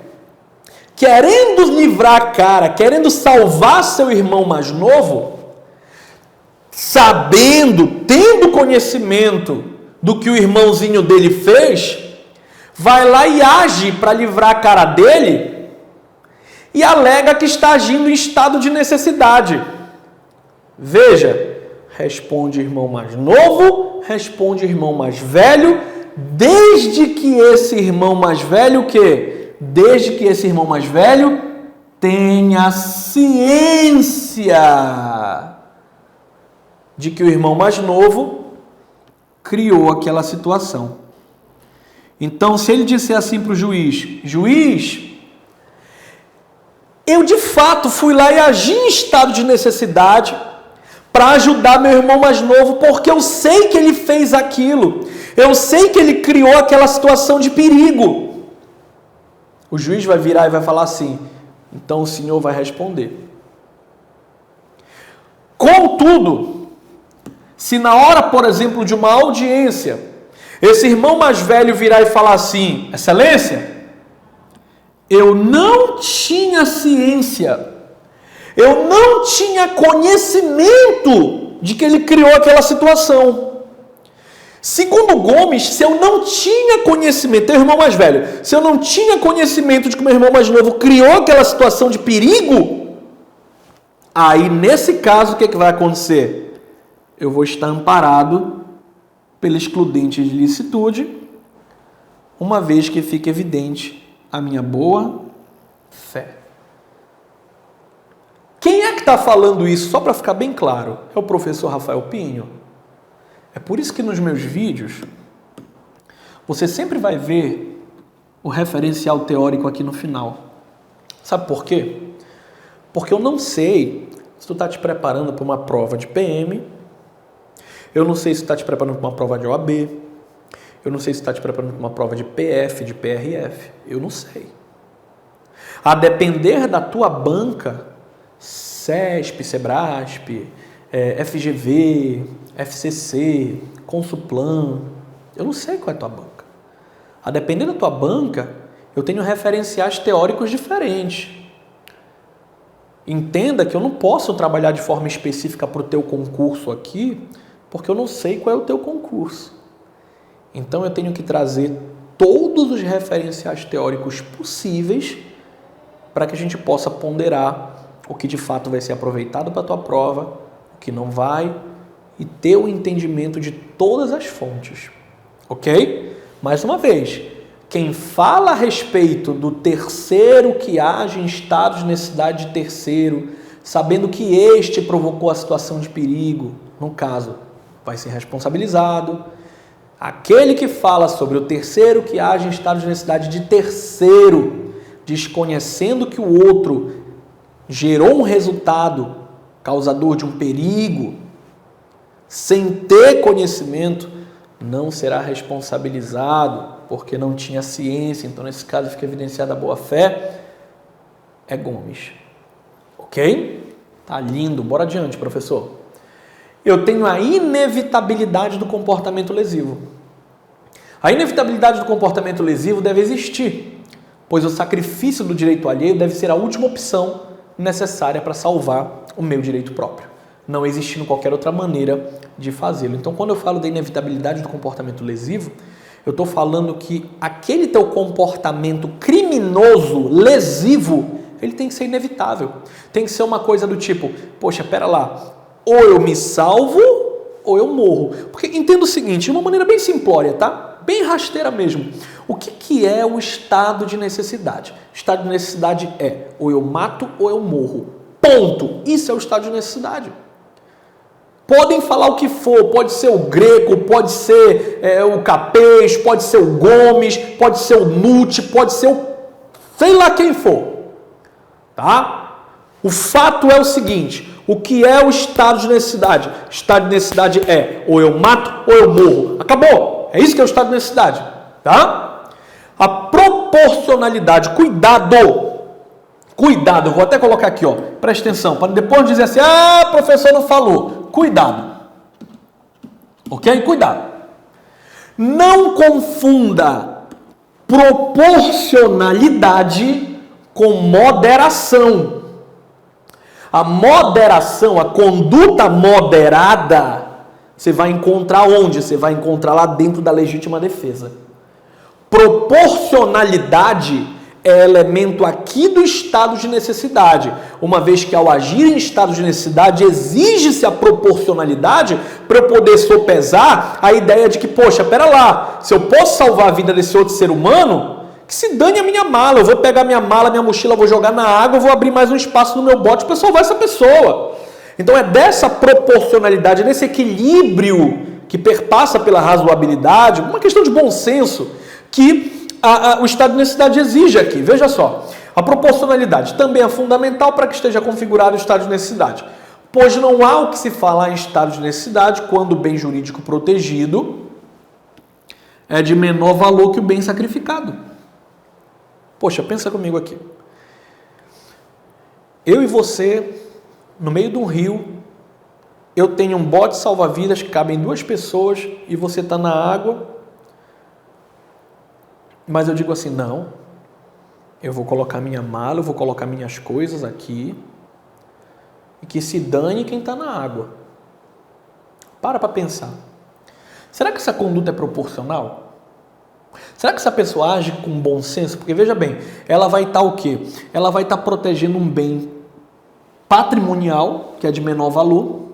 querendo livrar a cara, querendo salvar seu irmão mais novo, sabendo, tendo conhecimento do que o irmãozinho dele fez, vai lá e age para livrar a cara dele e alega que está agindo em estado de necessidade. Veja, responde irmão mais novo, responde irmão mais velho, desde que esse irmão mais velho tenha ciência de que o irmão mais novo criou aquela situação. Então, se ele disser assim para o juiz, eu de fato fui lá e agi em estado de necessidade para ajudar meu irmão mais novo, porque eu sei que ele fez aquilo, eu sei que ele criou aquela situação de perigo. O juiz vai virar e vai falar assim, então o senhor vai responder. Contudo, se na hora, por exemplo, de uma audiência, esse irmão mais velho virar e falar assim, excelência, eu não tinha ciência, eu não tinha conhecimento de que ele criou aquela situação. Segundo Gomes, se eu não tinha conhecimento, teu irmão mais velho, se eu não tinha conhecimento de que meu irmão mais novo criou aquela situação de perigo, aí nesse caso o que vai acontecer? Eu vou estar amparado pela excludente de licitude, uma vez que fica evidente a minha boa fé. Quem é que está falando isso? Só para ficar bem claro, é o professor Rafael Pinho. É por isso que nos meus vídeos, você sempre vai ver o referencial teórico aqui no final. Sabe por quê? Porque eu não sei se tu está te preparando para uma prova de PM, eu não sei se tu está te preparando para uma prova de OAB, eu não sei se tu está te preparando para uma prova de PF, de PRF, eu não sei. A depender da tua banca, CESP, SEBRASP, FGV, FCC, Consuplan, eu não sei qual é a tua banca. A depender da tua banca, eu tenho referenciais teóricos diferentes. Entenda que eu não posso trabalhar de forma específica para o teu concurso aqui, porque eu não sei qual é o teu concurso. Então eu tenho que trazer todos os referenciais teóricos possíveis para que a gente possa ponderar o que de fato vai ser aproveitado para a tua prova, o que não vai, e ter o entendimento de todas as fontes. Ok? Mais uma vez, quem fala a respeito do terceiro que age em estado de necessidade de terceiro, sabendo que este provocou a situação de perigo, no caso, vai ser responsabilizado. Aquele que fala sobre o terceiro que age em estado de necessidade de terceiro, desconhecendo que o outro gerou um resultado causador de um perigo, sem ter conhecimento, não será responsabilizado, porque não tinha ciência. Então, nesse caso, fica evidenciada a boa-fé. É Gomes. Ok? Tá lindo. Bora adiante, professor. Eu tenho a inevitabilidade do comportamento lesivo. A inevitabilidade do comportamento lesivo deve existir, pois o sacrifício do direito alheio deve ser a última opção necessária para salvar o meu direito próprio, não existindo qualquer outra maneira de fazê-lo. Então, quando eu falo da inevitabilidade do comportamento lesivo, eu estou falando que aquele teu comportamento criminoso, lesivo, ele tem que ser inevitável. Tem que ser uma coisa do tipo, poxa, pera lá, ou eu me salvo ou eu morro. Porque entenda o seguinte, de uma maneira bem simplória, tá? Bem rasteira mesmo. O que é o estado de necessidade? O estado de necessidade é ou eu mato ou eu morro. Ponto. Isso é o estado de necessidade. Podem falar o que for, pode ser o Greco, pode ser o Capês, pode ser o Gomes, pode ser o Nutt, pode ser o sei lá quem for, tá? O fato é o seguinte, o que é o estado de necessidade? O estado de necessidade é ou eu mato ou eu morro. Acabou, é isso que é o estado de necessidade, tá? A proporcionalidade, cuidado, eu vou até colocar aqui, ó, presta atenção, para depois dizer assim, professor não falou. Cuidado, ok? Cuidado. Não confunda proporcionalidade com moderação. A moderação, a conduta moderada, você vai encontrar onde? Você vai encontrar lá dentro da legítima defesa. Proporcionalidade é elemento aqui do estado de necessidade, uma vez que ao agir em estado de necessidade exige-se a proporcionalidade para eu poder sopesar a ideia de que, poxa, pera lá, se eu posso salvar a vida desse outro ser humano, que se dane a minha mala, eu vou pegar minha mala, minha mochila, vou jogar na água, eu vou abrir mais um espaço no meu bote para salvar essa pessoa. Então é dessa proporcionalidade, desse equilíbrio que perpassa pela razoabilidade, uma questão de bom senso, que o estado de necessidade exige aqui. Veja só, a proporcionalidade também é fundamental para que esteja configurado o estado de necessidade, pois não há o que se falar em estado de necessidade quando o bem jurídico protegido é de menor valor que o bem sacrificado. Poxa, pensa comigo aqui. Eu e você, no meio de um rio, eu tenho um bote salva-vidas que cabem 2 pessoas e você está na água. Mas eu digo assim, não, eu vou colocar minha mala, eu vou colocar minhas coisas aqui e que se dane quem está na água. Para pensar. Será que essa conduta é proporcional? Será que essa pessoa age com bom senso? Porque veja bem, ela vai estar o quê? Ela vai estar protegendo um bem patrimonial, que é de menor valor,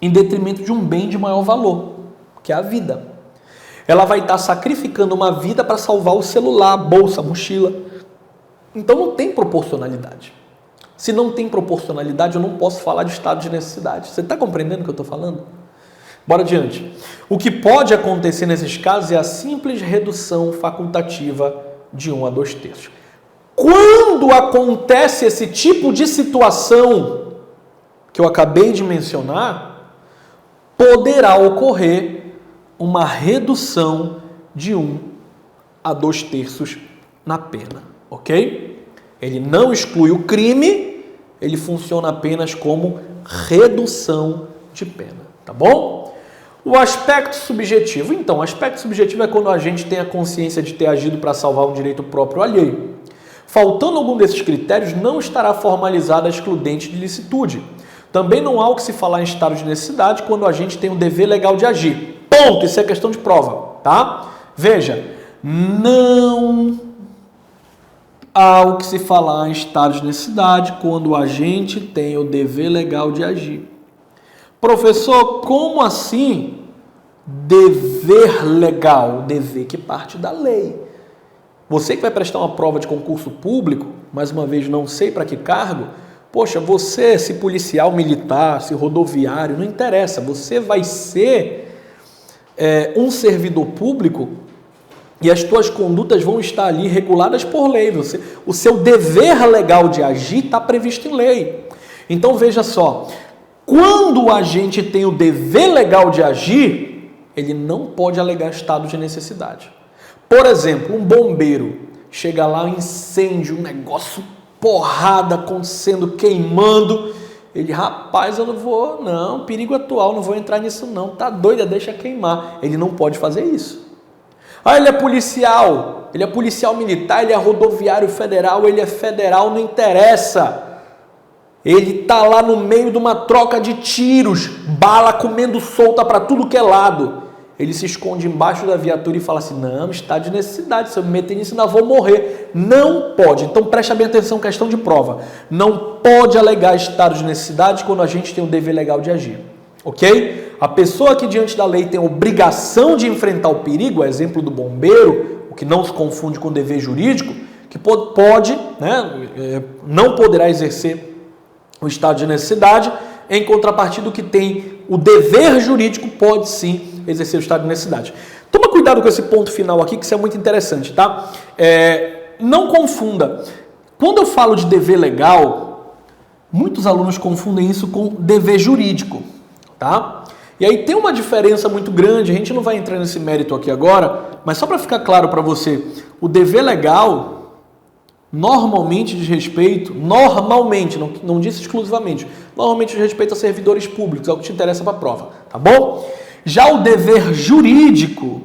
em detrimento de um bem de maior valor, que é a vida. Ela vai estar sacrificando uma vida para salvar o celular, a bolsa, a mochila. Então não tem proporcionalidade. Se não tem proporcionalidade, eu não posso falar de estado de necessidade. Você está compreendendo o que eu estou falando? Bora adiante. O que pode acontecer nesses casos é a simples redução facultativa de 1 a 2/3. Quando acontece esse tipo de situação que eu acabei de mencionar, poderá ocorrer uma redução de 1 a 2/3 na pena, ok? Ele não exclui o crime, ele funciona apenas como redução de pena, tá bom? O aspecto subjetivo. Então, o aspecto subjetivo é quando a gente tem a consciência de ter agido para salvar um direito próprio alheio. Faltando algum desses critérios, não estará formalizada a excludente de licitude. Também não há o que se falar em estado de necessidade quando a gente tem o dever legal de agir. Ponto, isso é questão de prova, tá? Veja, não há o que se falar em estado de necessidade quando a gente tem o dever legal de agir. Professor, como assim dever legal? Dever que parte da lei. Você que vai prestar uma prova de concurso público, mais uma vez não sei para que cargo, poxa, você, se policial, militar, se rodoviário, não interessa, você vai ser um servidor público e as tuas condutas vão estar ali reguladas por lei. O seu dever legal de agir está previsto em lei. Então veja só, quando a gente tem o dever legal de agir, ele não pode alegar estado de necessidade. Por exemplo, um bombeiro chega lá, um incêndio, um negócio, porrada acontecendo, queimando. Ele, rapaz, eu não vou, não, perigo atual, não vou entrar nisso não, tá doida, deixa queimar. Ele não pode fazer isso. Ele é policial militar, ele é rodoviário federal, ele é federal, não interessa. Ele tá lá no meio de uma troca de tiros, bala comendo solta para tudo que é lado. ele se esconde embaixo da viatura e fala assim, não, estado de necessidade, se eu me meter nisso ainda vou morrer. Não pode. Então preste bem atenção, questão de prova. Não pode alegar estado de necessidade quando a gente tem o dever legal de agir. Ok? A pessoa que diante da lei tem a obrigação de enfrentar o perigo, é exemplo do bombeiro, o que não se confunde com o dever jurídico, que pode, né, não poderá exercer o estado de necessidade, em contrapartida, o que tem o dever jurídico pode sim exercer o estado de necessidade. Toma cuidado com esse ponto final aqui, que isso é muito interessante, tá? Não confunda. Quando eu falo de dever legal, muitos alunos confundem isso com dever jurídico, tá? E aí tem uma diferença muito grande, a gente não vai entrar nesse mérito aqui agora, mas só para ficar claro para você, o dever legal normalmente diz respeito, não disse exclusivamente, normalmente diz respeito a servidores públicos, é o que te interessa para a prova, tá bom? Já o dever jurídico,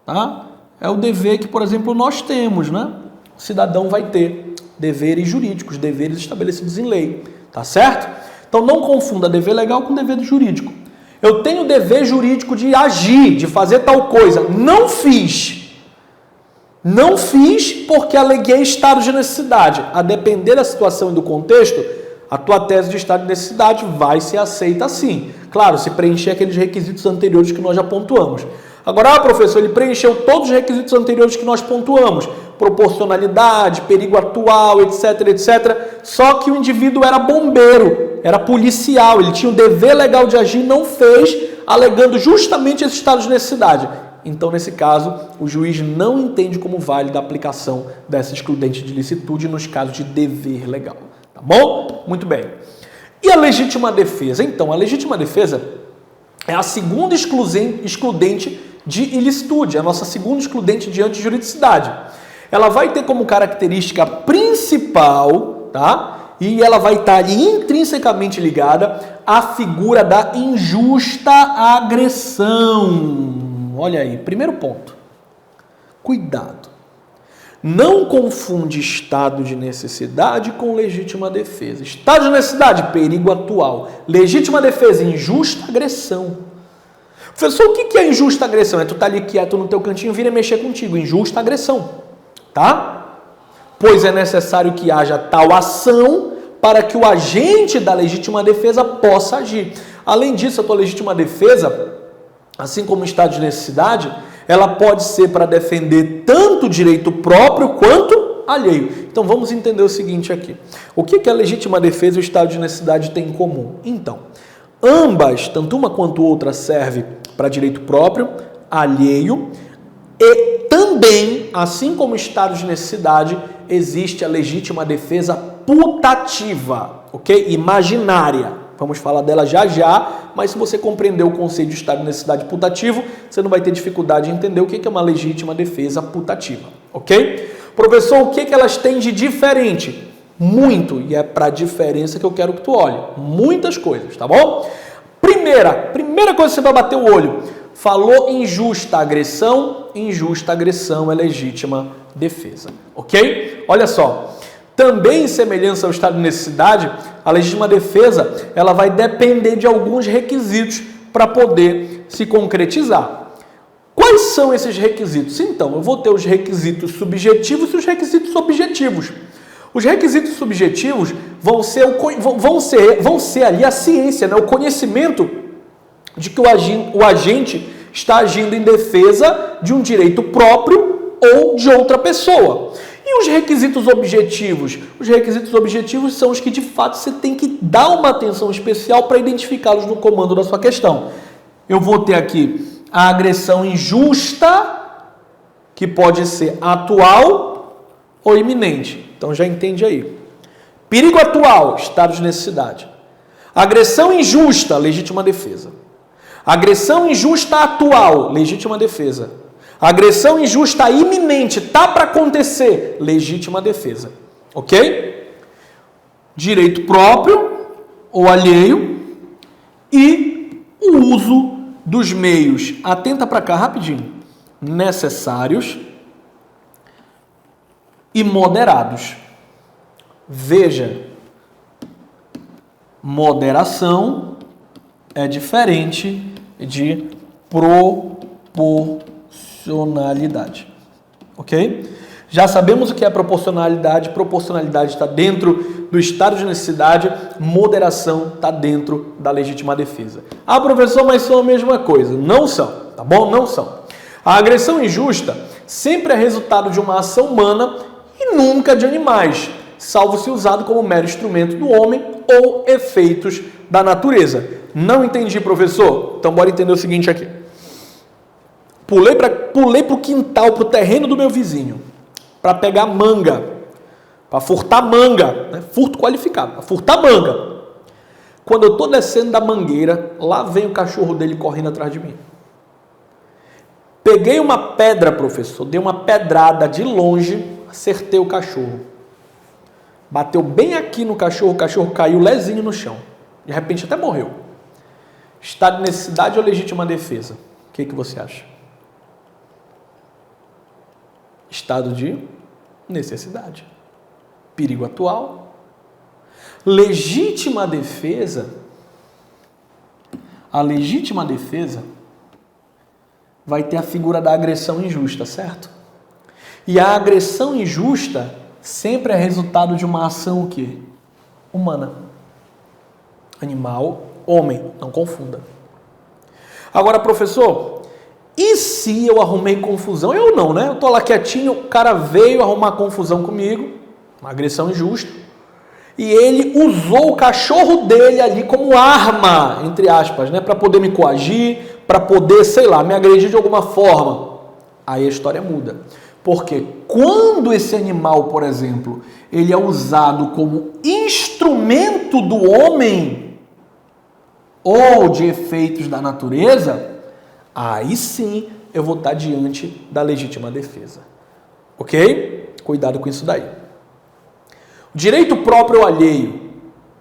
tá? É o dever que, por exemplo, nós temos, né? O cidadão vai ter deveres jurídicos, deveres estabelecidos em lei, tá certo? Então não confunda dever legal com dever jurídico. Eu tenho o dever jurídico de agir, de fazer tal coisa, não fiz. Não fiz porque aleguei estado de necessidade. A depender da situação e do contexto, a tua tese de estado de necessidade vai ser aceita sim. Claro, se preencher aqueles requisitos anteriores que nós já pontuamos. Agora, professor, ele preencheu todos os requisitos anteriores que nós pontuamos. Proporcionalidade, perigo atual, etc, etc. Só que o indivíduo era bombeiro, era policial, ele tinha o dever legal de agir e não fez, alegando justamente esse estado de necessidade. Então, nesse caso, o juiz não entende como válida a aplicação dessa excludente de licitude nos casos de dever legal. Tá bom? Muito bem. E a legítima defesa? Então, a legítima defesa é a segunda excludente de ilicitude, a nossa segunda excludente de antijuridicidade. Ela vai ter como característica principal, tá? E ela vai estar ali intrinsecamente ligada à figura da injusta agressão. Olha aí, primeiro ponto. Cuidado. Não confunde estado de necessidade com legítima defesa. Estado de necessidade, perigo atual. Legítima defesa, injusta agressão. Professor, o que é injusta agressão? É tu tá ali quieto no teu cantinho, vir mexer contigo. Injusta agressão. Tá? Pois é necessário que haja tal ação para que o agente da legítima defesa possa agir. Além disso, a tua legítima defesa, assim como o estado de necessidade, ela pode ser para defender tanto o direito próprio quanto alheio. Então vamos entender o seguinte aqui. O que a legítima defesa e o estado de necessidade têm em comum? Então, ambas, tanto uma quanto outra, serve para direito próprio, alheio, e também, assim como o estado de necessidade, existe a legítima defesa putativa, ok? Imaginária. Vamos falar dela já já, mas se você compreender o conceito de estado de necessidade putativo, você não vai ter dificuldade em entender o que é uma legítima defesa putativa, ok? Professor, o que elas têm de diferente? Muito, e é para a diferença que eu quero que tu olhe. Muitas coisas, tá bom? Primeira coisa que você vai bater o olho. Falou injusta agressão é legítima defesa, ok? Olha só. Também em semelhança ao estado de necessidade, a legítima defesa ela vai depender de alguns requisitos para poder se concretizar. Quais são esses requisitos? Então, eu vou ter os requisitos subjetivos e os requisitos objetivos. Os requisitos subjetivos vão ser ali a ciência, né? O conhecimento de que o agente está agindo em defesa de um direito próprio ou de outra pessoa. E os requisitos objetivos? Os requisitos objetivos são os que, de fato, você tem que dar uma atenção especial para identificá-los no comando da sua questão. Eu vou ter aqui a agressão injusta, que pode ser atual ou iminente. Então, já entende aí. Perigo atual, estado de necessidade. Agressão injusta, legítima defesa. Agressão injusta atual, legítima defesa. Agressão injusta iminente, tá para acontecer, legítima defesa, ok? Direito próprio ou alheio e o uso dos meios, atenta para cá rapidinho, necessários e moderados. Veja, moderação é diferente de proporcionalidade. Ok? Já sabemos o que é proporcionalidade. Proporcionalidade está dentro do estado de necessidade. Moderação está dentro da legítima defesa. Ah, professor, mas são a mesma coisa. Não são, tá bom? Não são. A agressão injusta sempre é resultado de uma ação humana e nunca de animais, salvo se usado como mero instrumento do homem ou efeitos da natureza. Não entendi, professor? Então bora entender o seguinte aqui. Pulei para o quintal, para o terreno do meu vizinho, para pegar manga, para furtar manga, né? Furto qualificado, para furtar manga. Quando eu estou descendo da mangueira, lá vem o cachorro dele correndo atrás de mim. Peguei uma pedra, professor, dei uma pedrada de longe, acertei o cachorro. Bateu bem aqui no cachorro, o cachorro caiu lezinho no chão. De repente até morreu. Estado de necessidade ou legítima defesa? O que você acha? Estado de necessidade. Perigo atual. Legítima defesa. A legítima defesa vai ter a figura da agressão injusta, certo? E a agressão injusta sempre é resultado de uma ação o quê? Humana. Animal, homem, não confunda. Agora, professor, e se eu arrumei confusão? Eu não, né? Eu tô lá quietinho, o cara veio arrumar confusão comigo, uma agressão injusta, e ele usou o cachorro dele ali como arma, entre aspas, né? Para poder me coagir, para poder, sei lá, me agredir de alguma forma. Aí a história muda. Porque quando esse animal, por exemplo, ele é usado como instrumento do homem ou de efeitos da natureza, aí sim eu vou estar diante da legítima defesa. Ok? Cuidado com isso daí. Direito próprio ou alheio,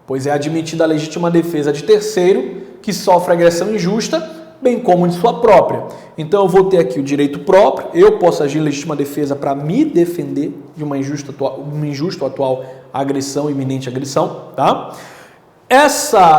pois é admitida a legítima defesa de terceiro que sofre agressão injusta, bem como de sua própria. Então eu vou ter aqui o direito próprio, eu posso agir em legítima defesa para me defender de uma injusta ou atual agressão, iminente agressão, tá?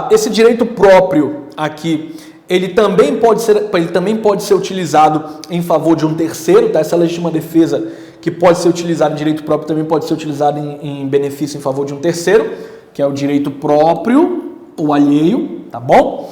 Esse direito próprio aqui, ele também pode ser utilizado em favor de um terceiro, tá? Essa legítima defesa que pode ser utilizada em direito próprio também pode ser utilizada em benefício em favor de um terceiro, que é o direito próprio ou alheio, tá bom?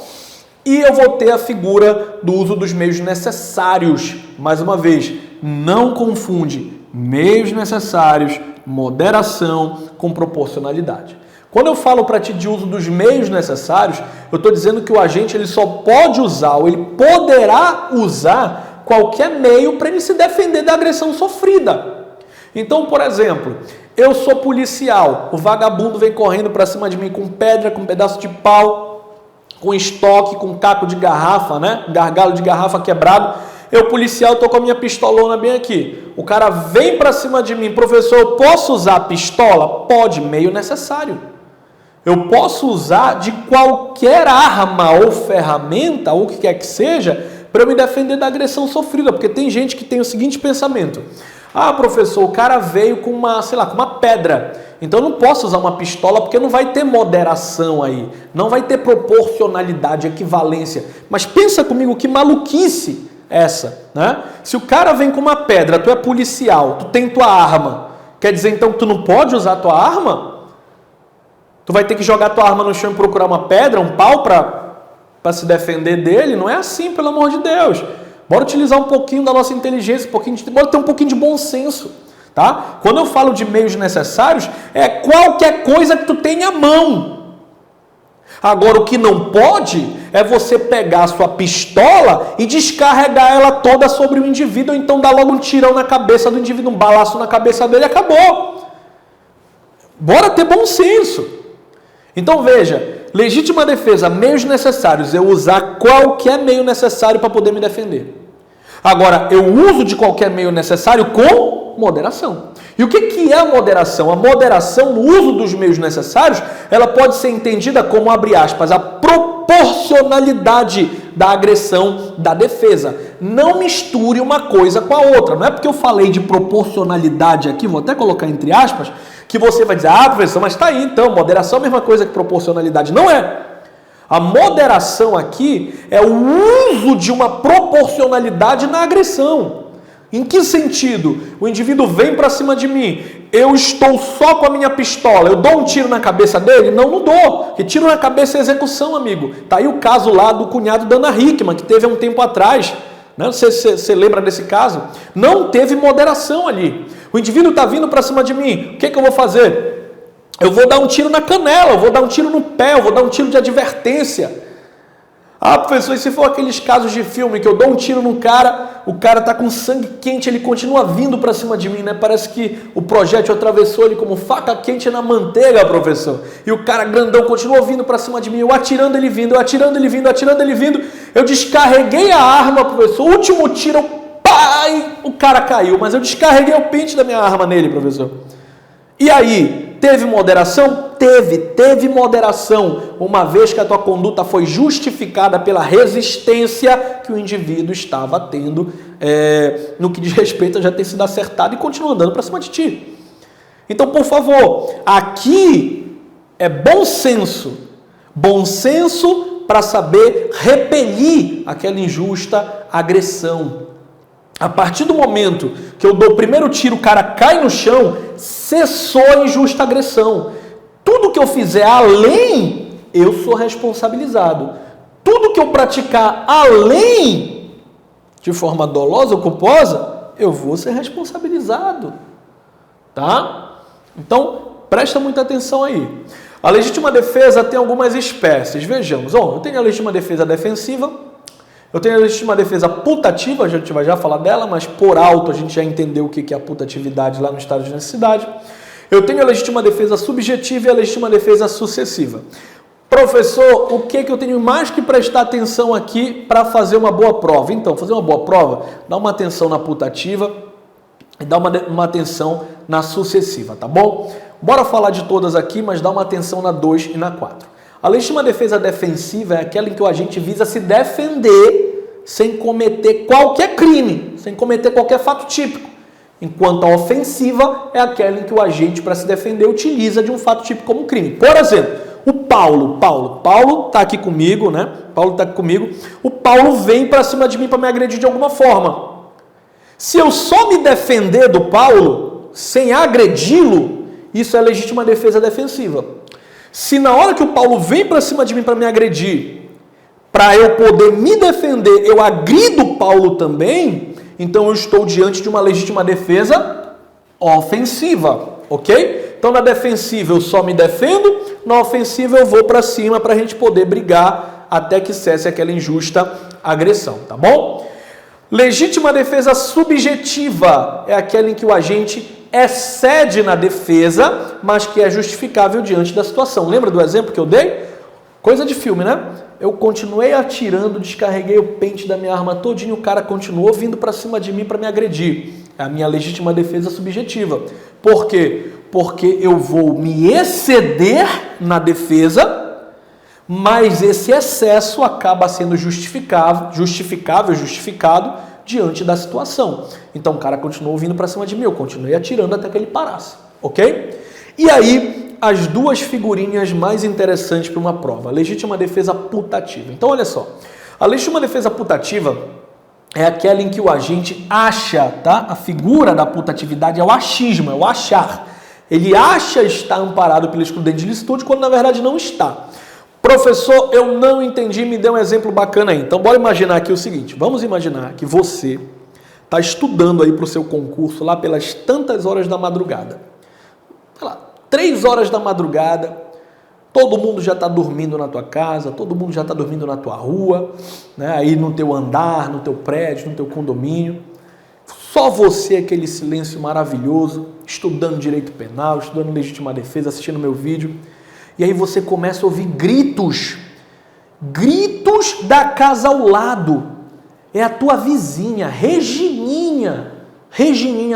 E eu vou ter a figura do uso dos meios necessários. Mais uma vez, não confunde meios necessários, moderação com proporcionalidade. Quando eu falo para ti de uso dos meios necessários, eu estou dizendo que o agente ele só pode usar ou ele poderá usar qualquer meio para ele se defender da agressão sofrida. Então, por exemplo, eu sou policial, o vagabundo vem correndo para cima de mim com pedra, com um pedaço de pau, com estoque, com caco de garrafa, né? Gargalo de garrafa quebrado. Eu, policial, tô com a minha pistolona bem aqui. O cara vem para cima de mim, professor, eu posso usar a pistola? Pode, meio necessário. Eu posso usar de qualquer arma ou ferramenta, ou o que quer que seja, para eu me defender da agressão sofrida. Porque tem gente que tem o seguinte pensamento. Ah, professor, o cara veio com uma, sei lá, com uma pedra. Então eu não posso usar uma pistola porque não vai ter moderação aí. Não vai ter proporcionalidade, equivalência. Mas pensa comigo que maluquice essa, né? Se o cara vem com uma pedra, tu é policial, tu tem tua arma. Quer dizer então que tu não pode usar tua arma? Tu vai ter que jogar tua arma no chão e procurar uma pedra, um pau para se defender dele? Não é assim, pelo amor de Deus. Bora utilizar um pouquinho da nossa inteligência, bora ter um pouquinho de bom senso, tá? Quando eu falo de meios necessários, é qualquer coisa que tu tenha à mão. Agora, o que não pode é você pegar a sua pistola e descarregar ela toda sobre o indivíduo, ou então dar logo um tirão na cabeça do indivíduo, um balaço na cabeça dele e acabou. Bora ter bom senso. Então, veja, legítima defesa, meios necessários, eu usar qualquer meio necessário para poder me defender. Agora, eu uso de qualquer meio necessário com moderação. E o que é a moderação? A moderação, no uso dos meios necessários, ela pode ser entendida como, abre aspas, a proporcionalidade da agressão da defesa. Não misture uma coisa com a outra. Não é porque eu falei de proporcionalidade aqui, vou até colocar entre aspas, que você vai dizer, ah, professor, mas está aí então, moderação é a mesma coisa que proporcionalidade. Não é. A moderação aqui é o uso de uma proporcionalidade na agressão. Em que sentido? O indivíduo vem para cima de mim, eu estou só com a minha pistola, eu dou um tiro na cabeça dele? Não dou, porque tiro na cabeça é execução, amigo. Tá aí o caso lá do cunhado da Ana Hickman, que teve há um tempo atrás. Não sei se você lembra desse caso. Não teve moderação ali. O indivíduo está vindo para cima de mim, o que eu vou fazer? Eu vou dar um tiro na canela, eu vou dar um tiro no pé, eu vou dar um tiro de advertência. Ah, professor, e se for aqueles casos de filme que eu dou um tiro no cara, o cara tá com sangue quente, ele continua vindo para cima de mim, né? Parece que o projétil atravessou ele como faca quente na manteiga, professor. E o cara grandão continua vindo para cima de mim, eu atirando ele vindo, eu atirando ele vindo, atirando ele vindo. Eu descarreguei a arma, professor, o último tiro, pai, o cara caiu, mas eu descarreguei o pente da minha arma nele, professor. E aí, teve moderação? Teve moderação, uma vez que a tua conduta foi justificada pela resistência que o indivíduo estava tendo no que diz respeito a já ter sido acertado e continua andando para cima de ti. Então, por favor, aqui é bom senso para saber repelir aquela injusta agressão. A partir do momento que eu dou o primeiro tiro, o cara cai no chão, cessou a injusta agressão. Tudo que eu fizer além, eu sou responsabilizado. Tudo que eu praticar além, de forma dolosa ou culposa, eu vou ser responsabilizado. Tá? Então, presta muita atenção aí. A legítima defesa tem algumas espécies. Vejamos. Eu tenho a legítima defesa defensiva. Eu tenho a legítima defesa putativa, a gente vai já falar dela, mas por alto a gente já entendeu o que é a putatividade lá no estado de necessidade. Eu tenho a legítima defesa subjetiva e a legítima defesa sucessiva. Professor, o que eu tenho mais que prestar atenção aqui para fazer uma boa prova? Então, fazer uma boa prova, dá uma atenção na putativa e dá uma atenção na sucessiva, tá bom? Bora falar de todas aqui, mas dá uma atenção na 2 e na 4. A legítima defesa defensiva é aquela em que o agente visa se defender sem cometer qualquer crime, sem cometer qualquer fato típico. Enquanto a ofensiva é aquela em que o agente, para se defender, utiliza de um fato típico como crime. Por exemplo, o Paulo está aqui comigo, né? Paulo está aqui comigo. O Paulo vem para cima de mim para me agredir de alguma forma. Se eu só me defender do Paulo, sem agredi-lo, isso é legítima defesa defensiva. Se na hora que o Paulo vem para cima de mim para me agredir, para eu poder me defender, eu agrido o Paulo também, então eu estou diante de uma legítima defesa ofensiva, ok? Então na defensiva eu só me defendo, na ofensiva eu vou para cima para a gente poder brigar até que cesse aquela injusta agressão, tá bom? Legítima defesa subjetiva é aquela em que o agente excede na defesa, mas que é justificável diante da situação. Lembra do exemplo que eu dei? Coisa de filme, né? Eu continuei atirando, descarreguei o pente da minha arma todinho, o cara continuou vindo para cima de mim para me agredir. É a minha legítima defesa subjetiva. Por quê? Porque eu vou me exceder na defesa, mas esse excesso acaba sendo justificado diante da situação. Então o cara continuou vindo para cima de mim, eu continuei atirando até que ele parasse, ok? E aí, as duas figurinhas mais interessantes para uma prova, a legítima defesa putativa. Então olha só, a legítima defesa putativa é aquela em que o agente acha, tá? A figura da putatividade é o achismo, é o achar. Ele acha estar amparado pela excludente de licitude quando na verdade não está. Professor, eu não entendi, me dê um exemplo bacana aí. Então, bora imaginar aqui o seguinte. Vamos imaginar que você está estudando aí para o seu concurso lá pelas tantas horas da madrugada. Sei lá, 3 horas da madrugada, todo mundo já está dormindo na tua casa, todo mundo já está dormindo na tua rua, né? Aí no teu andar, no teu prédio, no teu condomínio. Só você, aquele silêncio maravilhoso, estudando direito penal, estudando legítima defesa, assistindo meu vídeo. E aí você começa a ouvir gritos da casa ao lado. É a tua vizinha, Regininha,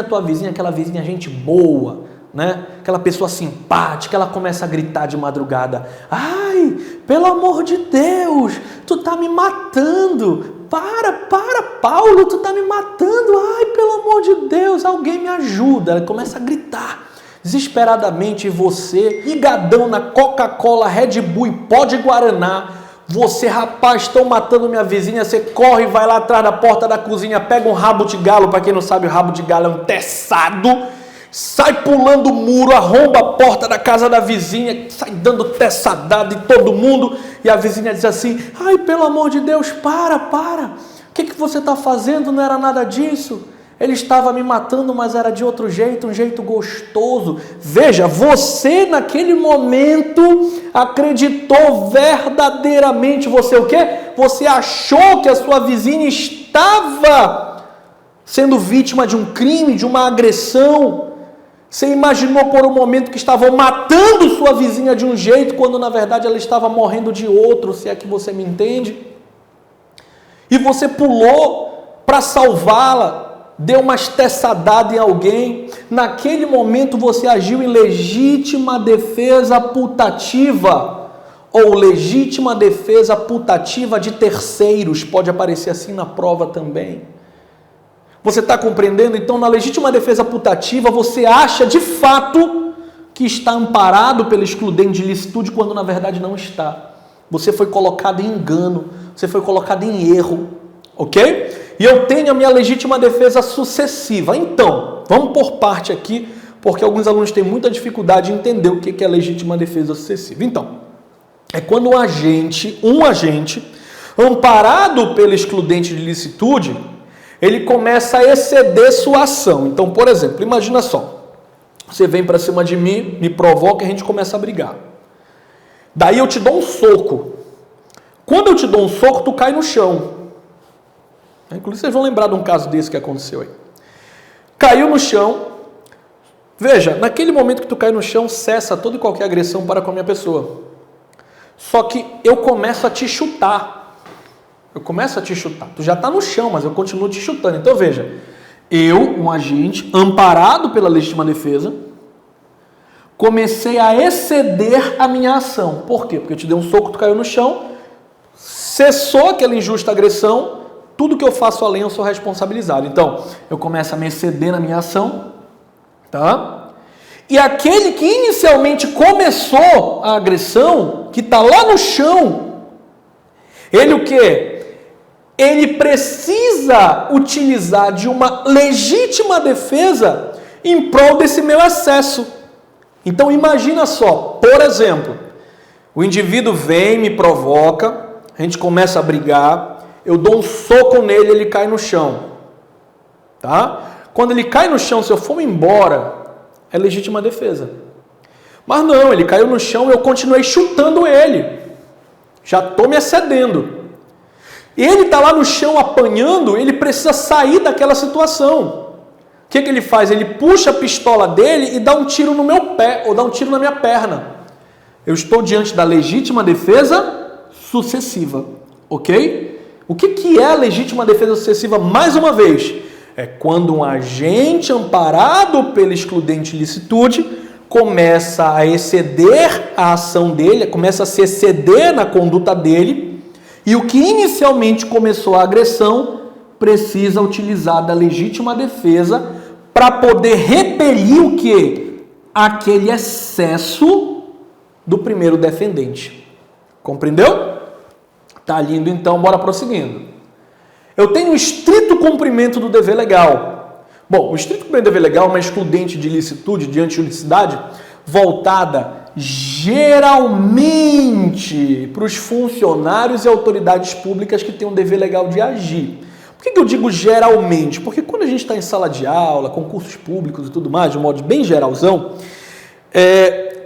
tua vizinha, aquela vizinha gente boa, né? Aquela pessoa simpática, ela começa a gritar de madrugada. Ai, pelo amor de Deus, tu tá me matando. Para, Paulo, tu tá me matando. Ai, pelo amor de Deus, alguém me ajuda. Ela começa a gritar. Desesperadamente, você, ligadão na Coca-Cola, Red Bull e pó de Guaraná, Você, rapaz, estão matando minha vizinha, você corre, vai lá atrás da porta da cozinha, pega um rabo de galo, para quem não sabe, o rabo de galo é um teçado, sai pulando o muro, arromba a porta da casa da vizinha, sai dando teçadada em todo mundo, e a vizinha diz assim, ai, pelo amor de Deus, para, o que você está fazendo? Não era nada disso. Ele estava me matando, mas era de outro jeito, um jeito gostoso. Veja, você naquele momento acreditou verdadeiramente, você o quê? Você achou que a sua vizinha estava sendo vítima de um crime, de uma agressão. Você imaginou por um momento que estavam matando sua vizinha de um jeito, quando na verdade ela estava morrendo de outro, se é que você me entende. E você pulou para salvá-la. Deu uma esteçadada em alguém, naquele momento você agiu em legítima defesa putativa, ou legítima defesa putativa de terceiros, pode aparecer assim na prova também. Você está compreendendo? Então, na legítima defesa putativa, você acha de fato que está amparado pela excludente de ilicitude, quando na verdade não está. Você foi colocado em engano, você foi colocado em erro, ok? E eu tenho a minha legítima defesa sucessiva. Então, vamos por parte aqui, porque alguns alunos têm muita dificuldade em entender o que é legítima defesa sucessiva. Então, é quando um agente, amparado pela excludente de ilicitude, ele começa a exceder sua ação. Então, por exemplo, imagina só, você vem para cima de mim, me provoca e a gente começa a brigar. Daí eu te dou um soco. Quando eu te dou um soco, tu cai no chão. Inclusive vocês vão lembrar de um caso desse que aconteceu aí. Caiu no chão. Veja, naquele momento que tu cai no chão, cessa toda e qualquer agressão para com a minha pessoa. Só que eu começo a te chutar. Tu já está no chão, mas eu continuo te chutando. Então veja, eu, um agente, amparado pela legítima defesa, comecei a exceder a minha ação. Por quê? Porque eu te dei um soco, tu caiu no chão, cessou aquela injusta agressão. Tudo que eu faço além eu sou responsabilizado. Então, eu começo a me exceder na minha ação, tá? E aquele que inicialmente começou a agressão, que está lá no chão, ele o quê? Ele precisa utilizar de uma legítima defesa em prol desse meu excesso. Então, imagina só, por exemplo, o indivíduo vem, me provoca, a gente começa a brigar, eu dou um soco nele, ele cai no chão, tá? Quando ele cai no chão, se eu for embora, é legítima defesa. Mas não, ele caiu no chão e eu continuei chutando ele. Já estou me excedendo. Ele está lá no chão apanhando, ele precisa sair daquela situação. O que ele faz? Ele puxa a pistola dele e dá um tiro no meu pé, ou dá um tiro na minha perna. Eu estou diante da legítima defesa sucessiva, ok? O que é a legítima defesa sucessiva? Mais uma vez, é quando um agente amparado pela excludente ilicitude começa a exceder a ação dele, começa a se exceder na conduta dele, e o que inicialmente começou a agressão precisa utilizar da legítima defesa para poder repelir o quê? Aquele excesso do primeiro defendente. Compreendeu? Tá lindo, então, bora prosseguindo. Eu tenho o estrito cumprimento do dever legal. Bom, o estrito cumprimento do dever legal é uma excludente de ilicitude, de antijuridicidade, voltada geralmente para os funcionários e autoridades públicas que têm um dever legal de agir. Por que eu digo geralmente? Porque quando a gente está em sala de aula, concursos públicos e tudo mais, de um modo bem geralzão,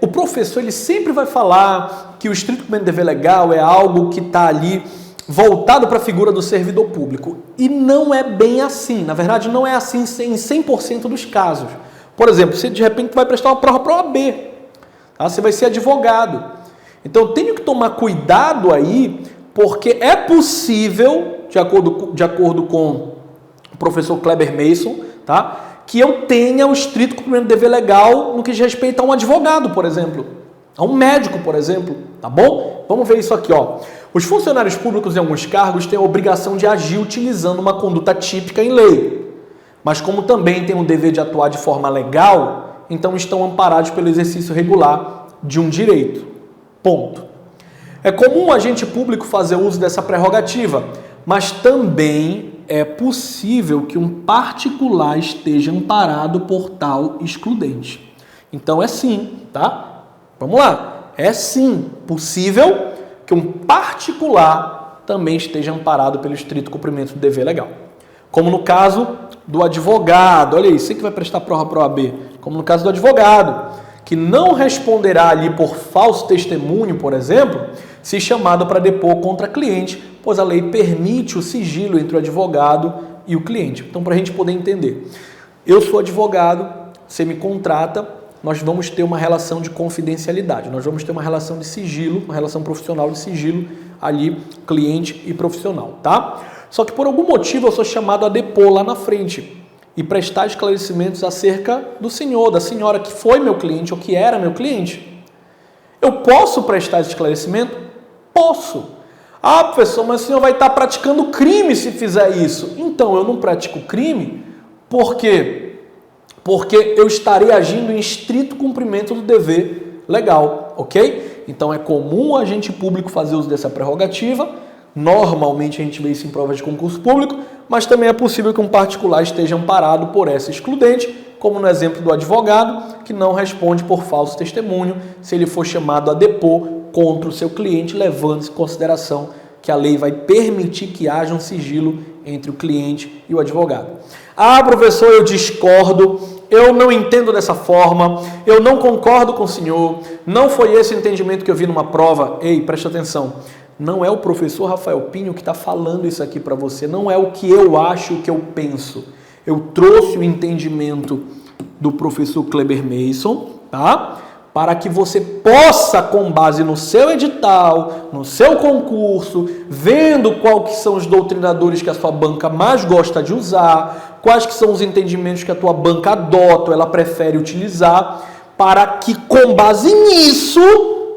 o professor ele sempre vai falar que o estrito cumprimento do dever legal é algo que está ali voltado para a figura do servidor público. E não é bem assim. Na verdade, não é assim em 100% dos casos. Por exemplo, você de repente vai prestar uma prova para a OAB. Tá? Você vai ser advogado. Então, eu tenho que tomar cuidado aí, porque é possível, de acordo com o professor Kleber Mason, tá? Que eu tenha o estrito cumprimento do dever legal no que diz respeito a um advogado, por exemplo. A um médico, por exemplo. Tá bom? Vamos ver isso aqui, ó. Os funcionários públicos em alguns cargos têm a obrigação de agir utilizando uma conduta típica em lei. Mas como também têm o dever de atuar de forma legal, então estão amparados pelo exercício regular de um direito. Ponto. É comum o agente público fazer uso dessa prerrogativa, mas também é possível que um particular esteja amparado por tal excludente. Então é sim, tá? Vamos lá. É sim possível que um particular também esteja amparado pelo estrito cumprimento do dever legal. Como no caso do advogado, olha aí, você que vai prestar prova para o OAB, como no caso do advogado, que não responderá ali por falso testemunho, por exemplo, se chamado para depor contra cliente, pois a lei permite o sigilo entre o advogado e o cliente. Então, para a gente poder entender, eu sou advogado, você me contrata, nós vamos ter uma relação de confidencialidade, nós vamos ter uma relação de sigilo, uma relação profissional de sigilo ali, cliente e profissional, tá? Só que por algum motivo eu sou chamado a depor lá na frente e prestar esclarecimentos acerca do senhor, da senhora que foi meu cliente ou que era meu cliente. Eu posso prestar esse esclarecimento? Posso. Ah, professor, mas o senhor vai estar praticando crime se fizer isso. Então, eu não pratico crime, por quê? Porque eu estarei agindo em estrito cumprimento do dever legal, ok? Então, é comum o agente público fazer uso dessa prerrogativa. Normalmente a gente vê isso em provas de concurso público, mas também é possível que um particular esteja amparado por essa excludente, como no exemplo do advogado, que não responde por falso testemunho se ele for chamado a depor contra o seu cliente, levando-se em consideração que a lei vai permitir que haja um sigilo entre o cliente e o advogado. Ah, professor, eu discordo, eu não entendo dessa forma, eu não concordo com o senhor, não foi esse o entendimento que eu vi numa prova. Ei, preste atenção. Não é o professor Rafael Pinho que está falando isso aqui para você, não é o que eu acho, o que eu penso. Eu trouxe o entendimento do professor Kleber Mason, tá? Para que você possa, com base no seu edital, no seu concurso, vendo quais que são os doutrinadores que a sua banca mais gosta de usar, quais que são os entendimentos que a tua banca adota, ou ela prefere utilizar, para que, com base nisso,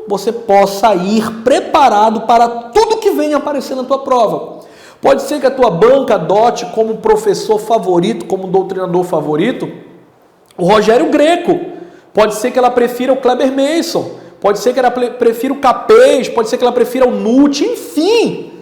você possa ir preparado para tudo que vem aparecer na tua prova. Pode ser que a tua banca adote como professor favorito, como doutrinador favorito, o Rogério Greco. Pode ser que ela prefira o Kleber Mason. Pode ser que ela prefira o Capês. Pode ser que ela prefira o Nutt. Enfim,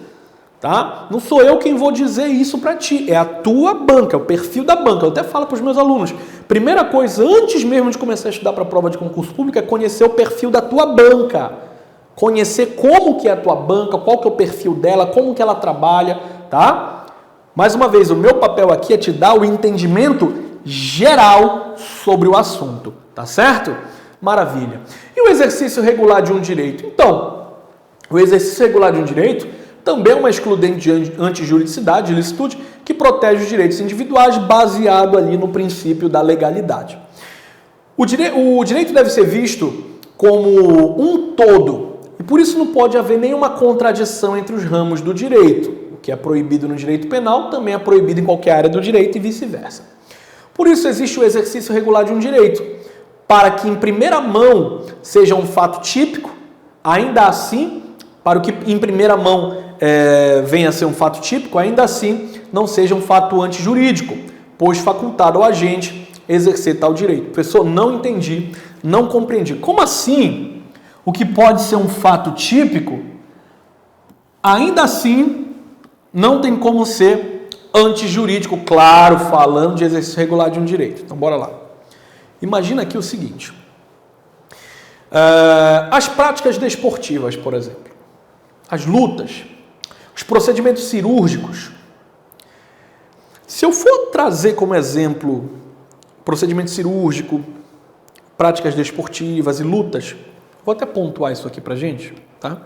tá? Não sou eu quem vou dizer isso para ti. É a tua banca, é o perfil da banca. Eu até falo para os meus alunos. Primeira coisa, antes mesmo de começar a estudar para a prova de concurso público, é conhecer o perfil da tua banca. Conhecer como que é a tua banca, qual que é o perfil dela, como que ela trabalha, tá? Mais uma vez, o meu papel aqui é te dar o entendimento geral sobre o assunto, tá certo? Maravilha. E o exercício regular de um direito? Então, o exercício regular de um direito também é uma excludente de antijuridicidade, ilicitude, que protege os direitos individuais baseado ali no princípio da legalidade. O direito deve ser visto como um todo, e por isso não pode haver nenhuma contradição entre os ramos do direito. O que é proibido no direito penal também é proibido em qualquer área do direito e vice-versa. Por isso existe o exercício regular de um direito, para que em primeira mão seja um fato típico, ainda assim, para o que em primeira mão venha a ser um fato típico, ainda assim não seja um fato antijurídico, pois facultado ao agente exercer tal direito. Professor, não entendi, não compreendi. Como assim o que pode ser um fato típico, ainda assim não tem como ser antijurídico? Claro, falando de exercício regular de um direito. Então, bora lá. Imagina aqui o seguinte. As práticas desportivas, por exemplo. As lutas. Os procedimentos cirúrgicos. Se eu for trazer como exemplo procedimento cirúrgico, práticas desportivas e lutas, vou até pontuar isso aqui pra gente, tá?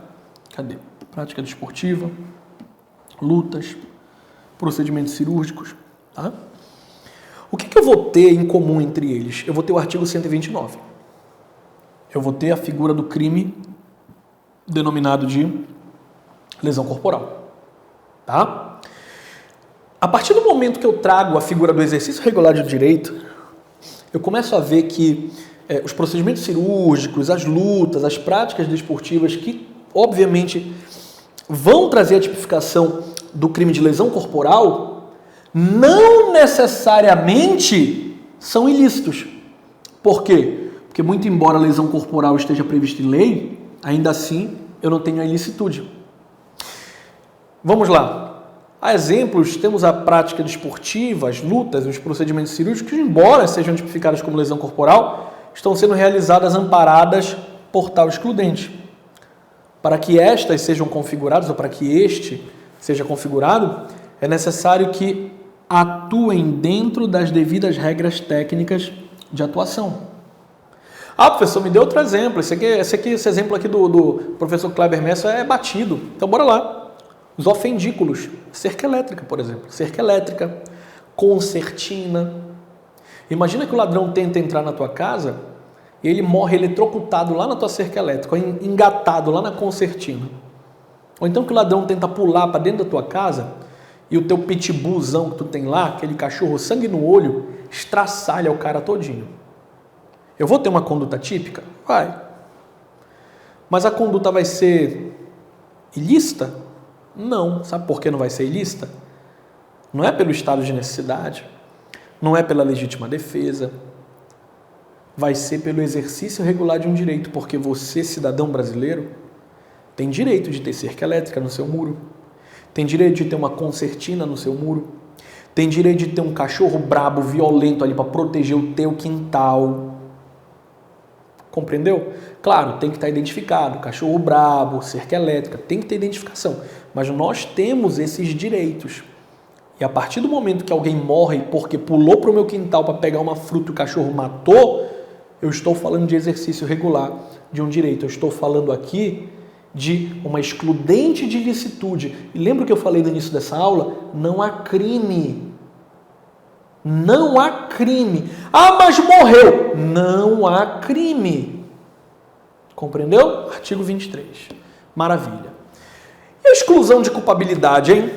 Cadê? Prática desportiva, lutas, procedimentos cirúrgicos, tá? O que eu vou ter em comum entre eles? Eu vou ter o artigo 129. Eu vou ter a figura do crime denominado de lesão corporal, tá? A partir do momento que eu trago a figura do exercício regular de direito, eu começo a ver que os procedimentos cirúrgicos, as lutas, as práticas desportivas que, obviamente, vão trazer a tipificação do crime de lesão corporal, não necessariamente são ilícitos. Por quê? Porque muito embora a lesão corporal esteja prevista em lei, ainda assim eu não tenho a ilicitude. Vamos lá. Há exemplos, temos a prática desportiva, as lutas, os procedimentos cirúrgicos, que, embora sejam tipificados como lesão corporal, estão sendo realizadas amparadas por tal excludente. Para que estas sejam configuradas, ou para que este seja configurado, é necessário que atuem dentro das devidas regras técnicas de atuação. Ah, professor, me deu outro exemplo. Esse exemplo aqui do professor Kleber Messa é batido. Então, bora lá. Os ofendículos. Cerca elétrica, por exemplo. Cerca elétrica, concertina. Imagina que o ladrão tenta entrar na tua casa e ele morre eletrocutado lá na tua cerca elétrica, engatado lá na concertina. Ou então que o ladrão tenta pular para dentro da tua casa e o teu pitbullzão que tu tem lá, aquele cachorro sangue no olho, estraçalha o cara todinho. Eu vou ter uma conduta típica? Vai. Mas a conduta vai ser ilícita? Não. Sabe por que não vai ser ilícita? Não é pelo estado de necessidade, não é pela legítima defesa, vai ser pelo exercício regular de um direito, porque você, cidadão brasileiro, tem direito de ter cerca elétrica no seu muro, tem direito de ter uma concertina no seu muro, tem direito de ter um cachorro brabo, violento ali para proteger o teu quintal. Compreendeu? Claro, tem que estar identificado, cachorro brabo, cerca elétrica, tem que ter identificação. Mas nós temos esses direitos. E a partir do momento que alguém morre porque pulou para o meu quintal para pegar uma fruta e o cachorro matou, eu estou falando de exercício regular de um direito. Eu estou falando aqui de uma excludente de ilicitude. E lembra que eu falei no início dessa aula? Não há crime. Não há crime. Ah, mas morreu. Não há crime. Compreendeu? Artigo 23. Maravilha. E a exclusão de culpabilidade, hein?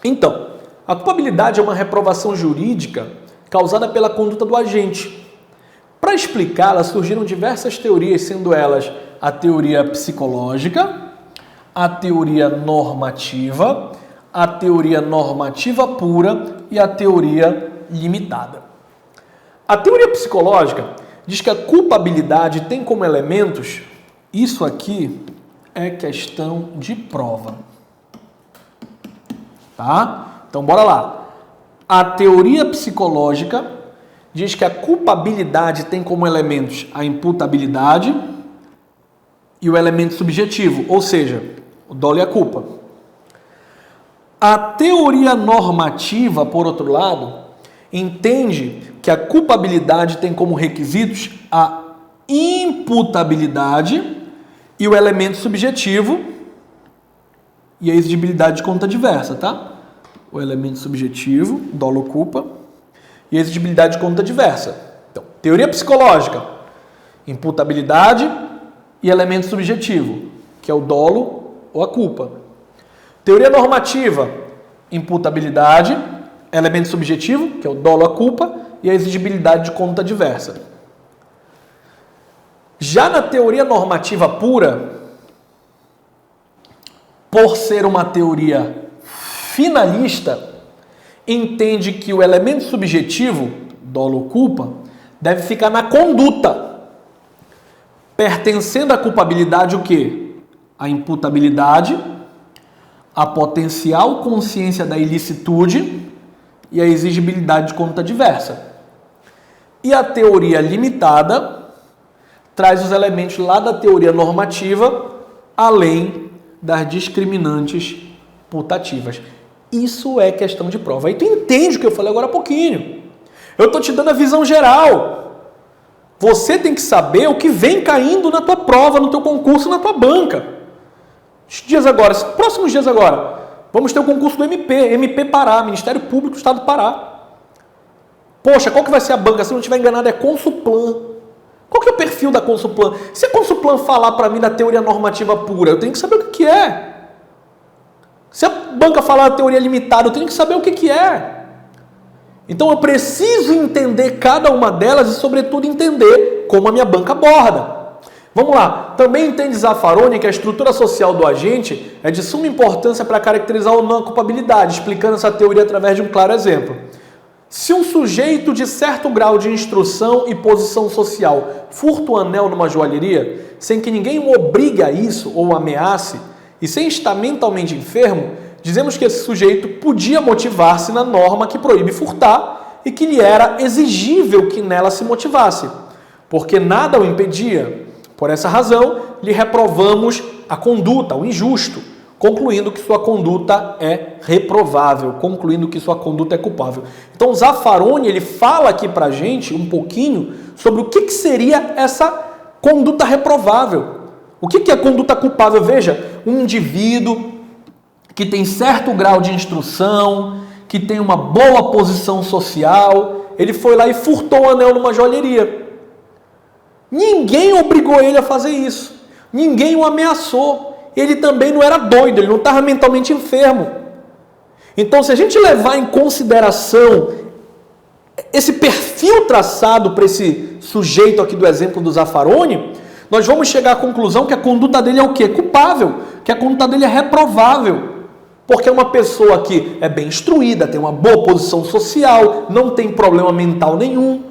Então, a culpabilidade é uma reprovação jurídica causada pela conduta do agente. Para explicá-la, surgiram diversas teorias, sendo elas a teoria psicológica, a teoria normativa pura e a teoria limitada. A teoria psicológica diz que a culpabilidade tem como elementos, isso aqui é questão de prova. Tá? Então, bora lá. A teoria psicológica diz que a culpabilidade tem como elementos a imputabilidade e o elemento subjetivo, ou seja, o dolo e a culpa. A teoria normativa, por outro lado, entende que a culpabilidade tem como requisitos a imputabilidade e o elemento subjetivo e a exigibilidade de conta diversa, tá? O elemento subjetivo, dolo ou culpa, e a exigibilidade de conta diversa. Então, teoria psicológica, imputabilidade e elemento subjetivo, que é o dolo ou a culpa. Teoria normativa, imputabilidade, elemento subjetivo, que é o dolo ou a culpa, e a exigibilidade de conta diversa. Já na teoria normativa pura, por ser uma teoria finalista, entende que o elemento subjetivo, dolo ou culpa, deve ficar na conduta, pertencendo à culpabilidade o quê? A imputabilidade, a potencial consciência da ilicitude e a exigibilidade de conta diversa. E a teoria limitada traz os elementos lá da teoria normativa, além das discriminantes putativas. Isso é questão de prova. Aí tu entende o que eu falei agora há pouquinho. Eu estou te dando a visão geral. Você tem que saber o que vem caindo na tua prova, no teu concurso, na tua banca. Próximos dias agora, vamos ter o concurso do MP Pará, Ministério Público do Estado do Pará. Poxa, qual que vai ser a banca? Se não estiver enganado, é Consulplan. Qual que é o perfil da Consulplan? Se a Consulplan falar para mim da teoria normativa pura, eu tenho que saber o que é. Se a banca falar da teoria limitada, eu tenho que saber o que é. Então eu preciso entender cada uma delas e, sobretudo, entender como a minha banca aborda. Vamos lá. Também entende Zaffaroni que a estrutura social do agente é de suma importância para caracterizar ou não a culpabilidade, explicando essa teoria através de um claro exemplo. Se um sujeito de certo grau de instrução e posição social furta um anel numa joalheria, sem que ninguém o obrigue a isso ou o ameace, e sem estar mentalmente enfermo, dizemos que esse sujeito podia motivar-se na norma que proíbe furtar e que lhe era exigível que nela se motivasse, porque nada o impedia. Por essa razão, lhe reprovamos a conduta, o injusto, concluindo que sua conduta é reprovável, concluindo que sua conduta é culpável. Então, Zaffaroni, ele fala aqui pra gente um pouquinho sobre o que seria essa conduta reprovável. O que é a conduta culpável? Veja, um indivíduo que tem certo grau de instrução, que tem uma boa posição social, ele foi lá e furtou um anel numa joalheria. Ninguém obrigou ele a fazer isso. Ninguém o ameaçou. Ele também não era doido, ele não estava mentalmente enfermo. Então, se a gente levar em consideração esse perfil traçado para esse sujeito aqui do exemplo do Zaffaroni, nós vamos chegar à conclusão que a conduta dele é o quê? Culpável, que a conduta dele é reprovável. Porque é uma pessoa que é bem instruída, tem uma boa posição social, não tem problema mental nenhum.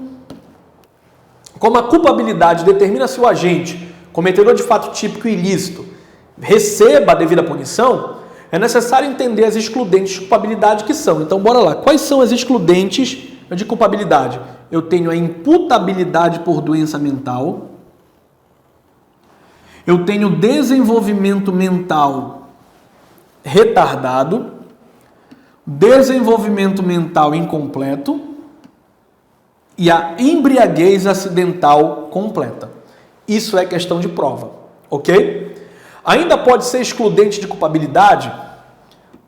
Como a culpabilidade determina se o agente, cometedor de fato típico e ilícito, receba a devida punição, é necessário entender as excludentes de culpabilidade que são. Então, bora lá. Quais são as excludentes de culpabilidade? Eu tenho a imputabilidade por doença mental, eu tenho desenvolvimento mental retardado, desenvolvimento mental incompleto e a embriaguez acidental completa. Isso é questão de prova, ok? Ainda pode ser excludente de culpabilidade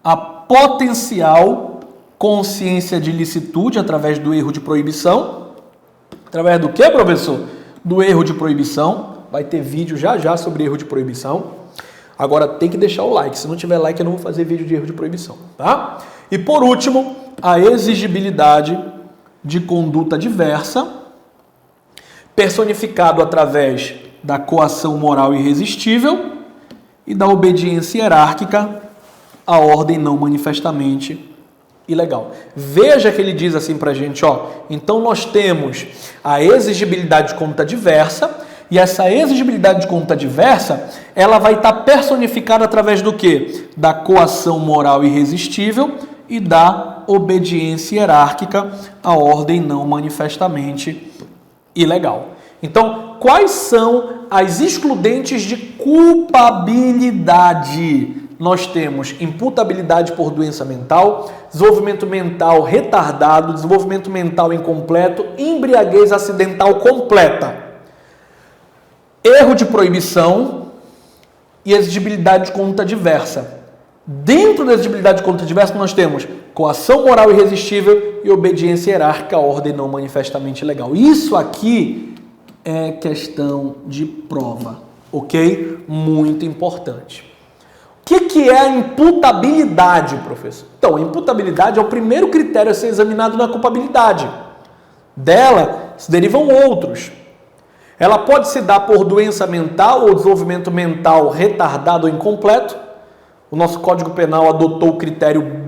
a potencial consciência de ilicitude através do erro de proibição. Através do que, professor? Do erro de proibição. Vai ter vídeo já sobre erro de proibição. Agora tem que deixar o like. Se não tiver like, eu não vou fazer vídeo de erro de proibição, tá? E por último, a exigibilidade de conduta diversa, personificado através da coação moral irresistível e da obediência hierárquica à ordem não manifestamente ilegal. Veja que ele diz assim pra gente, ó, então nós temos a exigibilidade de conduta diversa, e essa exigibilidade de conduta diversa, ela vai estar personificada através do quê? Da coação moral irresistível e da obediência hierárquica à ordem não manifestamente ilegal. Então, quais são as excludentes de culpabilidade? Nós temos imputabilidade por doença mental, desenvolvimento mental retardado, desenvolvimento mental incompleto, embriaguez acidental completa, erro de proibição e exigibilidade de conduta diversa. Dentro da exigibilidade de conduta diversa, nós temos coação moral irresistível e obediência hierárquica à ordem não manifestamente legal. Isso aqui é questão de prova, ok? Muito importante. O que é a imputabilidade, professor? Então, a imputabilidade é o primeiro critério a ser examinado na culpabilidade. Dela se derivam outros. Ela pode se dar por doença mental ou desenvolvimento mental retardado ou incompleto. O nosso Código Penal adotou o critério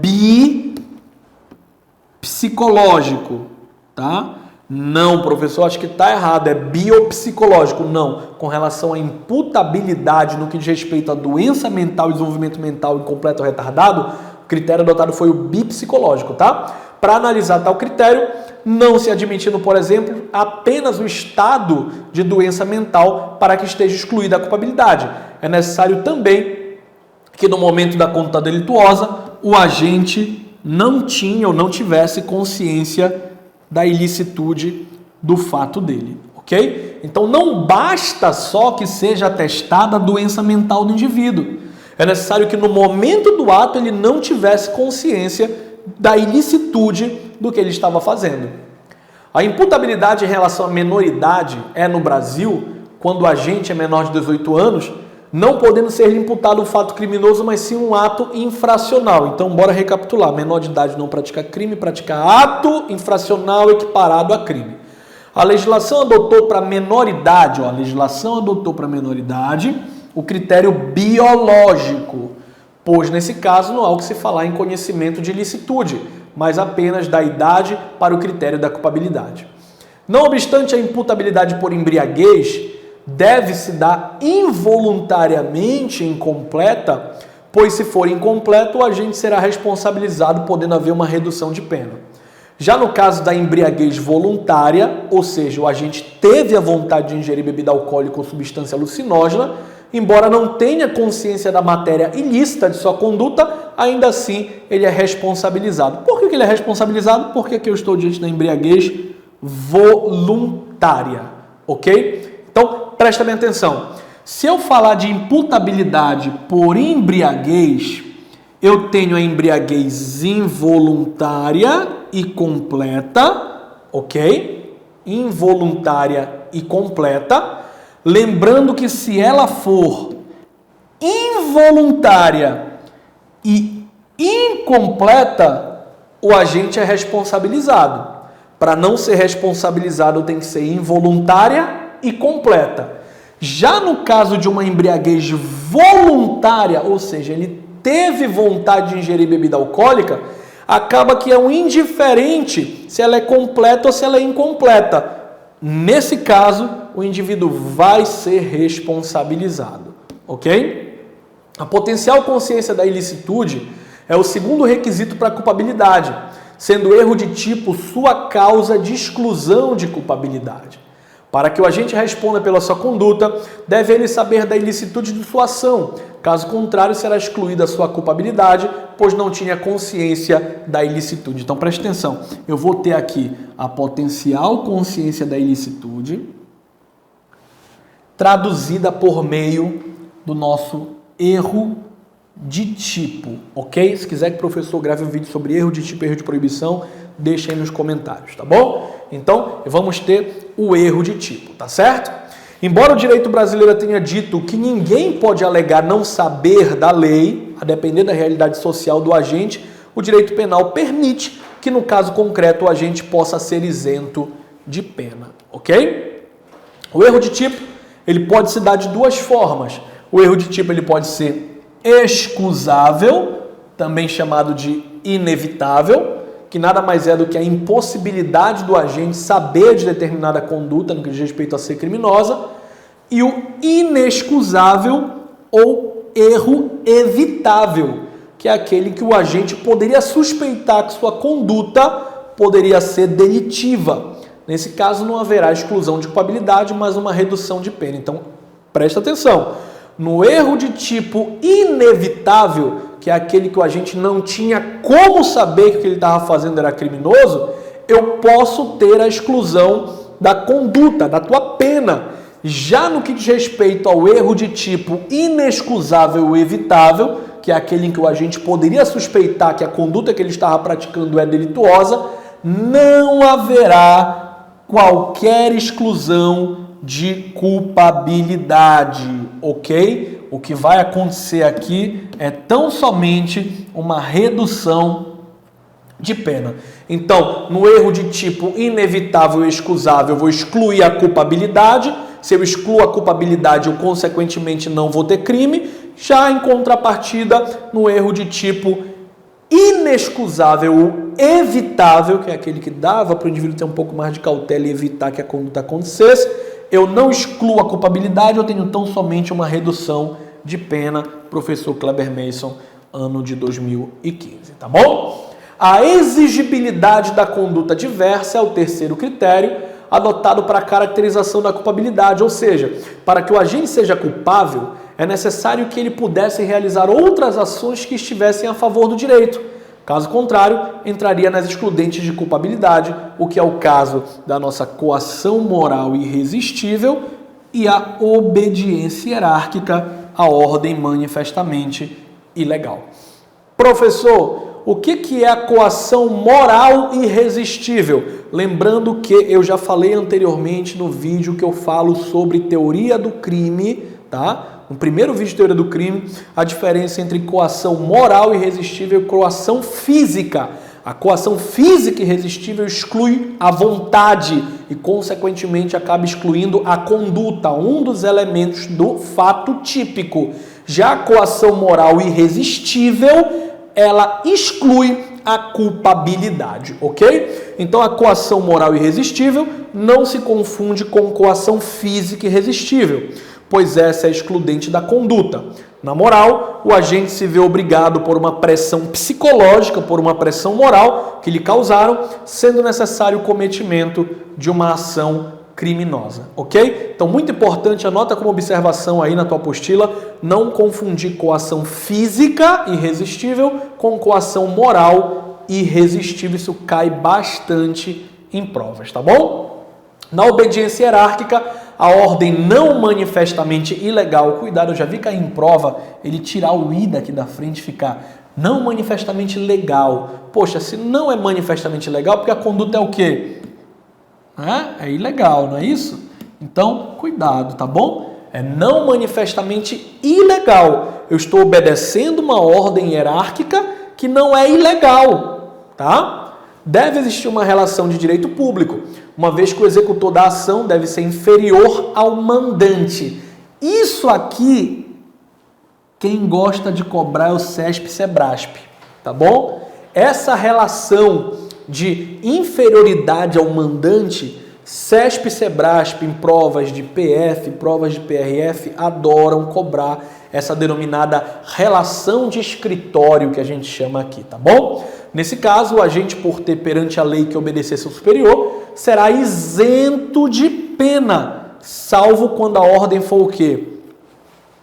bipsicológico, tá? Não, professor, acho que está errado, é biopsicológico. Não, com relação à imputabilidade no que diz respeito à doença mental e desenvolvimento mental incompleto ou retardado, o critério adotado foi o bipsicológico, tá? Para analisar tal critério, não se admitindo, por exemplo, apenas o estado de doença mental para que esteja excluída a culpabilidade. É necessário também que no momento da conduta delituosa, o agente não tinha ou não tivesse consciência da ilicitude do fato dele, ok? Então não basta só que seja atestada a doença mental do indivíduo. É necessário que no momento do ato ele não tivesse consciência da ilicitude do que ele estava fazendo. A imputabilidade em relação à menoridade é no Brasil, quando o agente é menor de 18 anos, não podendo ser imputado um fato criminoso, mas sim um ato infracional. Então, bora recapitular. Menor de idade não pratica crime, pratica ato infracional equiparado a crime. A legislação adotou para menoridade, o critério biológico, pois nesse caso não há o que se falar em conhecimento de ilicitude, mas apenas da idade para o critério da culpabilidade. Não obstante, a imputabilidade por embriaguez deve-se dar involuntariamente incompleta, pois se for incompleto, o agente será responsabilizado, podendo haver uma redução de pena. Já no caso da embriaguez voluntária, ou seja, o agente teve a vontade de ingerir bebida alcoólica ou substância alucinógena, embora não tenha consciência da matéria ilícita de sua conduta, ainda assim ele é responsabilizado. Por que ele é responsabilizado? Porque aqui eu estou diante da embriaguez voluntária, ok? Então, presta bem atenção. Se eu falar de imputabilidade por embriaguez, eu tenho a embriaguez involuntária e completa, ok? Involuntária e completa. Lembrando que se ela for involuntária e incompleta, o agente é responsabilizado. Para não ser responsabilizado, tem que ser involuntária e completa. Já no caso de uma embriaguez voluntária, ou seja, ele teve vontade de ingerir bebida alcoólica, acaba que é um indiferente se ela é completa ou se ela é incompleta. Nesse caso, o indivíduo vai ser responsabilizado, ok? A potencial consciência da ilicitude é o segundo requisito para a culpabilidade, sendo o erro de tipo sua causa de exclusão de culpabilidade. Para que o agente responda pela sua conduta, deve ele saber da ilicitude de sua ação. Caso contrário, será excluída a sua culpabilidade, pois não tinha consciência da ilicitude. Então, preste atenção. Eu vou ter aqui a potencial consciência da ilicitude, traduzida por meio do nosso erro de tipo, ok? Se quiser que o professor grave um vídeo sobre erro de tipo e erro de proibição, deixa aí nos comentários, tá bom? Então, vamos ter o erro de tipo, tá certo? Embora o direito brasileiro tenha dito que ninguém pode alegar não saber da lei, a depender da realidade social do agente, o direito penal permite que, no caso concreto, o agente possa ser isento de pena, ok? O erro de tipo, ele pode se dar de duas formas. O erro de tipo, ele pode ser excusável, também chamado de inevitável, que nada mais é do que a impossibilidade do agente saber de determinada conduta no que diz respeito a ser criminosa, e o inexcusável ou erro evitável, que é aquele que o agente poderia suspeitar que sua conduta poderia ser delitiva. Nesse caso não haverá exclusão de culpabilidade, mas uma redução de pena. Então, presta atenção. No erro de tipo inevitável, que é aquele que o agente não tinha como saber que o que ele estava fazendo era criminoso, eu posso ter a exclusão da conduta, da tua pena. Já no que diz respeito ao erro de tipo inexcusável ou evitável, que é aquele em que o agente poderia suspeitar que a conduta que ele estava praticando é delituosa, não haverá qualquer exclusão de culpabilidade, ok? O que vai acontecer aqui é tão somente uma redução de pena. Então, no erro de tipo inevitável e excusável, eu vou excluir a culpabilidade. Se eu excluo a culpabilidade, eu consequentemente não vou ter crime. Já em contrapartida, no erro de tipo inexcusável ou evitável, que é aquele que dava para o indivíduo ter um pouco mais de cautela e evitar que a conduta acontecesse, eu não excluo a culpabilidade, eu tenho tão somente uma redução de pena. Professor Kleber Mason, ano de 2015, tá bom? A exigibilidade da conduta diversa é o terceiro critério adotado para a caracterização da culpabilidade, ou seja, para que o agente seja culpável, é necessário que ele pudesse realizar outras ações que estivessem a favor do direito. Caso contrário, entraria nas excludentes de culpabilidade, o que é o caso da nossa coação moral irresistível e a obediência hierárquica à ordem manifestamente ilegal. Professor, o que é a coação moral irresistível? Lembrando que eu já falei anteriormente no vídeo que eu falo sobre teoria do crime, tá? No primeiro vídeo de teoria do crime, a diferença entre coação moral irresistível e coação física. A coação física irresistível exclui a vontade e, consequentemente, acaba excluindo a conduta, um dos elementos do fato típico. Já a coação moral irresistível, ela exclui a culpabilidade, ok? Então a coação moral irresistível não se confunde com coação física irresistível, pois essa é excludente da conduta. Na moral, o agente se vê obrigado por uma pressão psicológica, por uma pressão moral que lhe causaram, sendo necessário o cometimento de uma ação criminosa, ok? Então, muito importante, anota como observação aí na tua apostila, não confundir coação física irresistível com coação moral irresistível. Isso cai bastante em provas, tá bom? Na obediência hierárquica, a ordem não manifestamente ilegal, cuidado, eu já vi cair em prova, ele tirar o i daqui da frente e ficar não manifestamente legal. Poxa, se não é manifestamente legal, porque a conduta é o quê? É ilegal, não é isso? Então, cuidado, tá bom? É não manifestamente ilegal. Eu estou obedecendo uma ordem hierárquica que não é ilegal, tá? Deve existir uma relação de direito público, uma vez que o executor da ação deve ser inferior ao mandante. Isso aqui, quem gosta de cobrar é o CESP e Sebrasp, tá bom? Essa relação de inferioridade ao mandante, CESP e Sebrasp em provas de PF, provas de PRF, adoram cobrar essa denominada relação de escritório que a gente chama aqui, tá bom? Nesse caso, o agente, por ter perante a lei que obedecer seu superior, será isento de pena, salvo quando a ordem for o quê?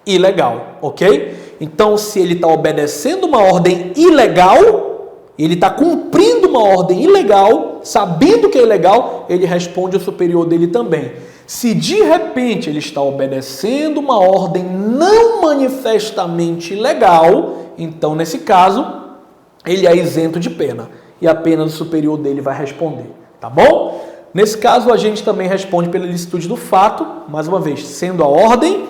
Ilegal, ok? Então, se ele está obedecendo uma ordem ilegal, ele está cumprindo uma ordem ilegal, sabendo que é ilegal, ele responde ao superior dele também. Se de repente ele está obedecendo uma ordem não manifestamente ilegal, então nesse caso ele é isento de pena e a pena do superior dele vai responder, tá bom? Nesse caso o agente também responde pela ilicitude do fato, mais uma vez, sendo a ordem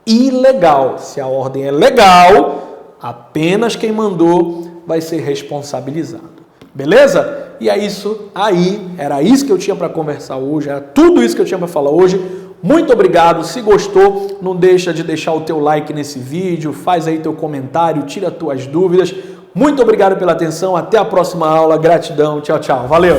ilegal. Se a ordem é legal, apenas quem mandou vai ser responsabilizado. Beleza? E é isso aí, era isso que eu tinha para conversar hoje, era tudo isso que eu tinha para falar hoje. Muito obrigado, se gostou, não deixa de deixar o teu like nesse vídeo, faz aí teu comentário, tira tuas dúvidas. Muito obrigado pela atenção, até a próxima aula, gratidão, tchau, tchau, valeu!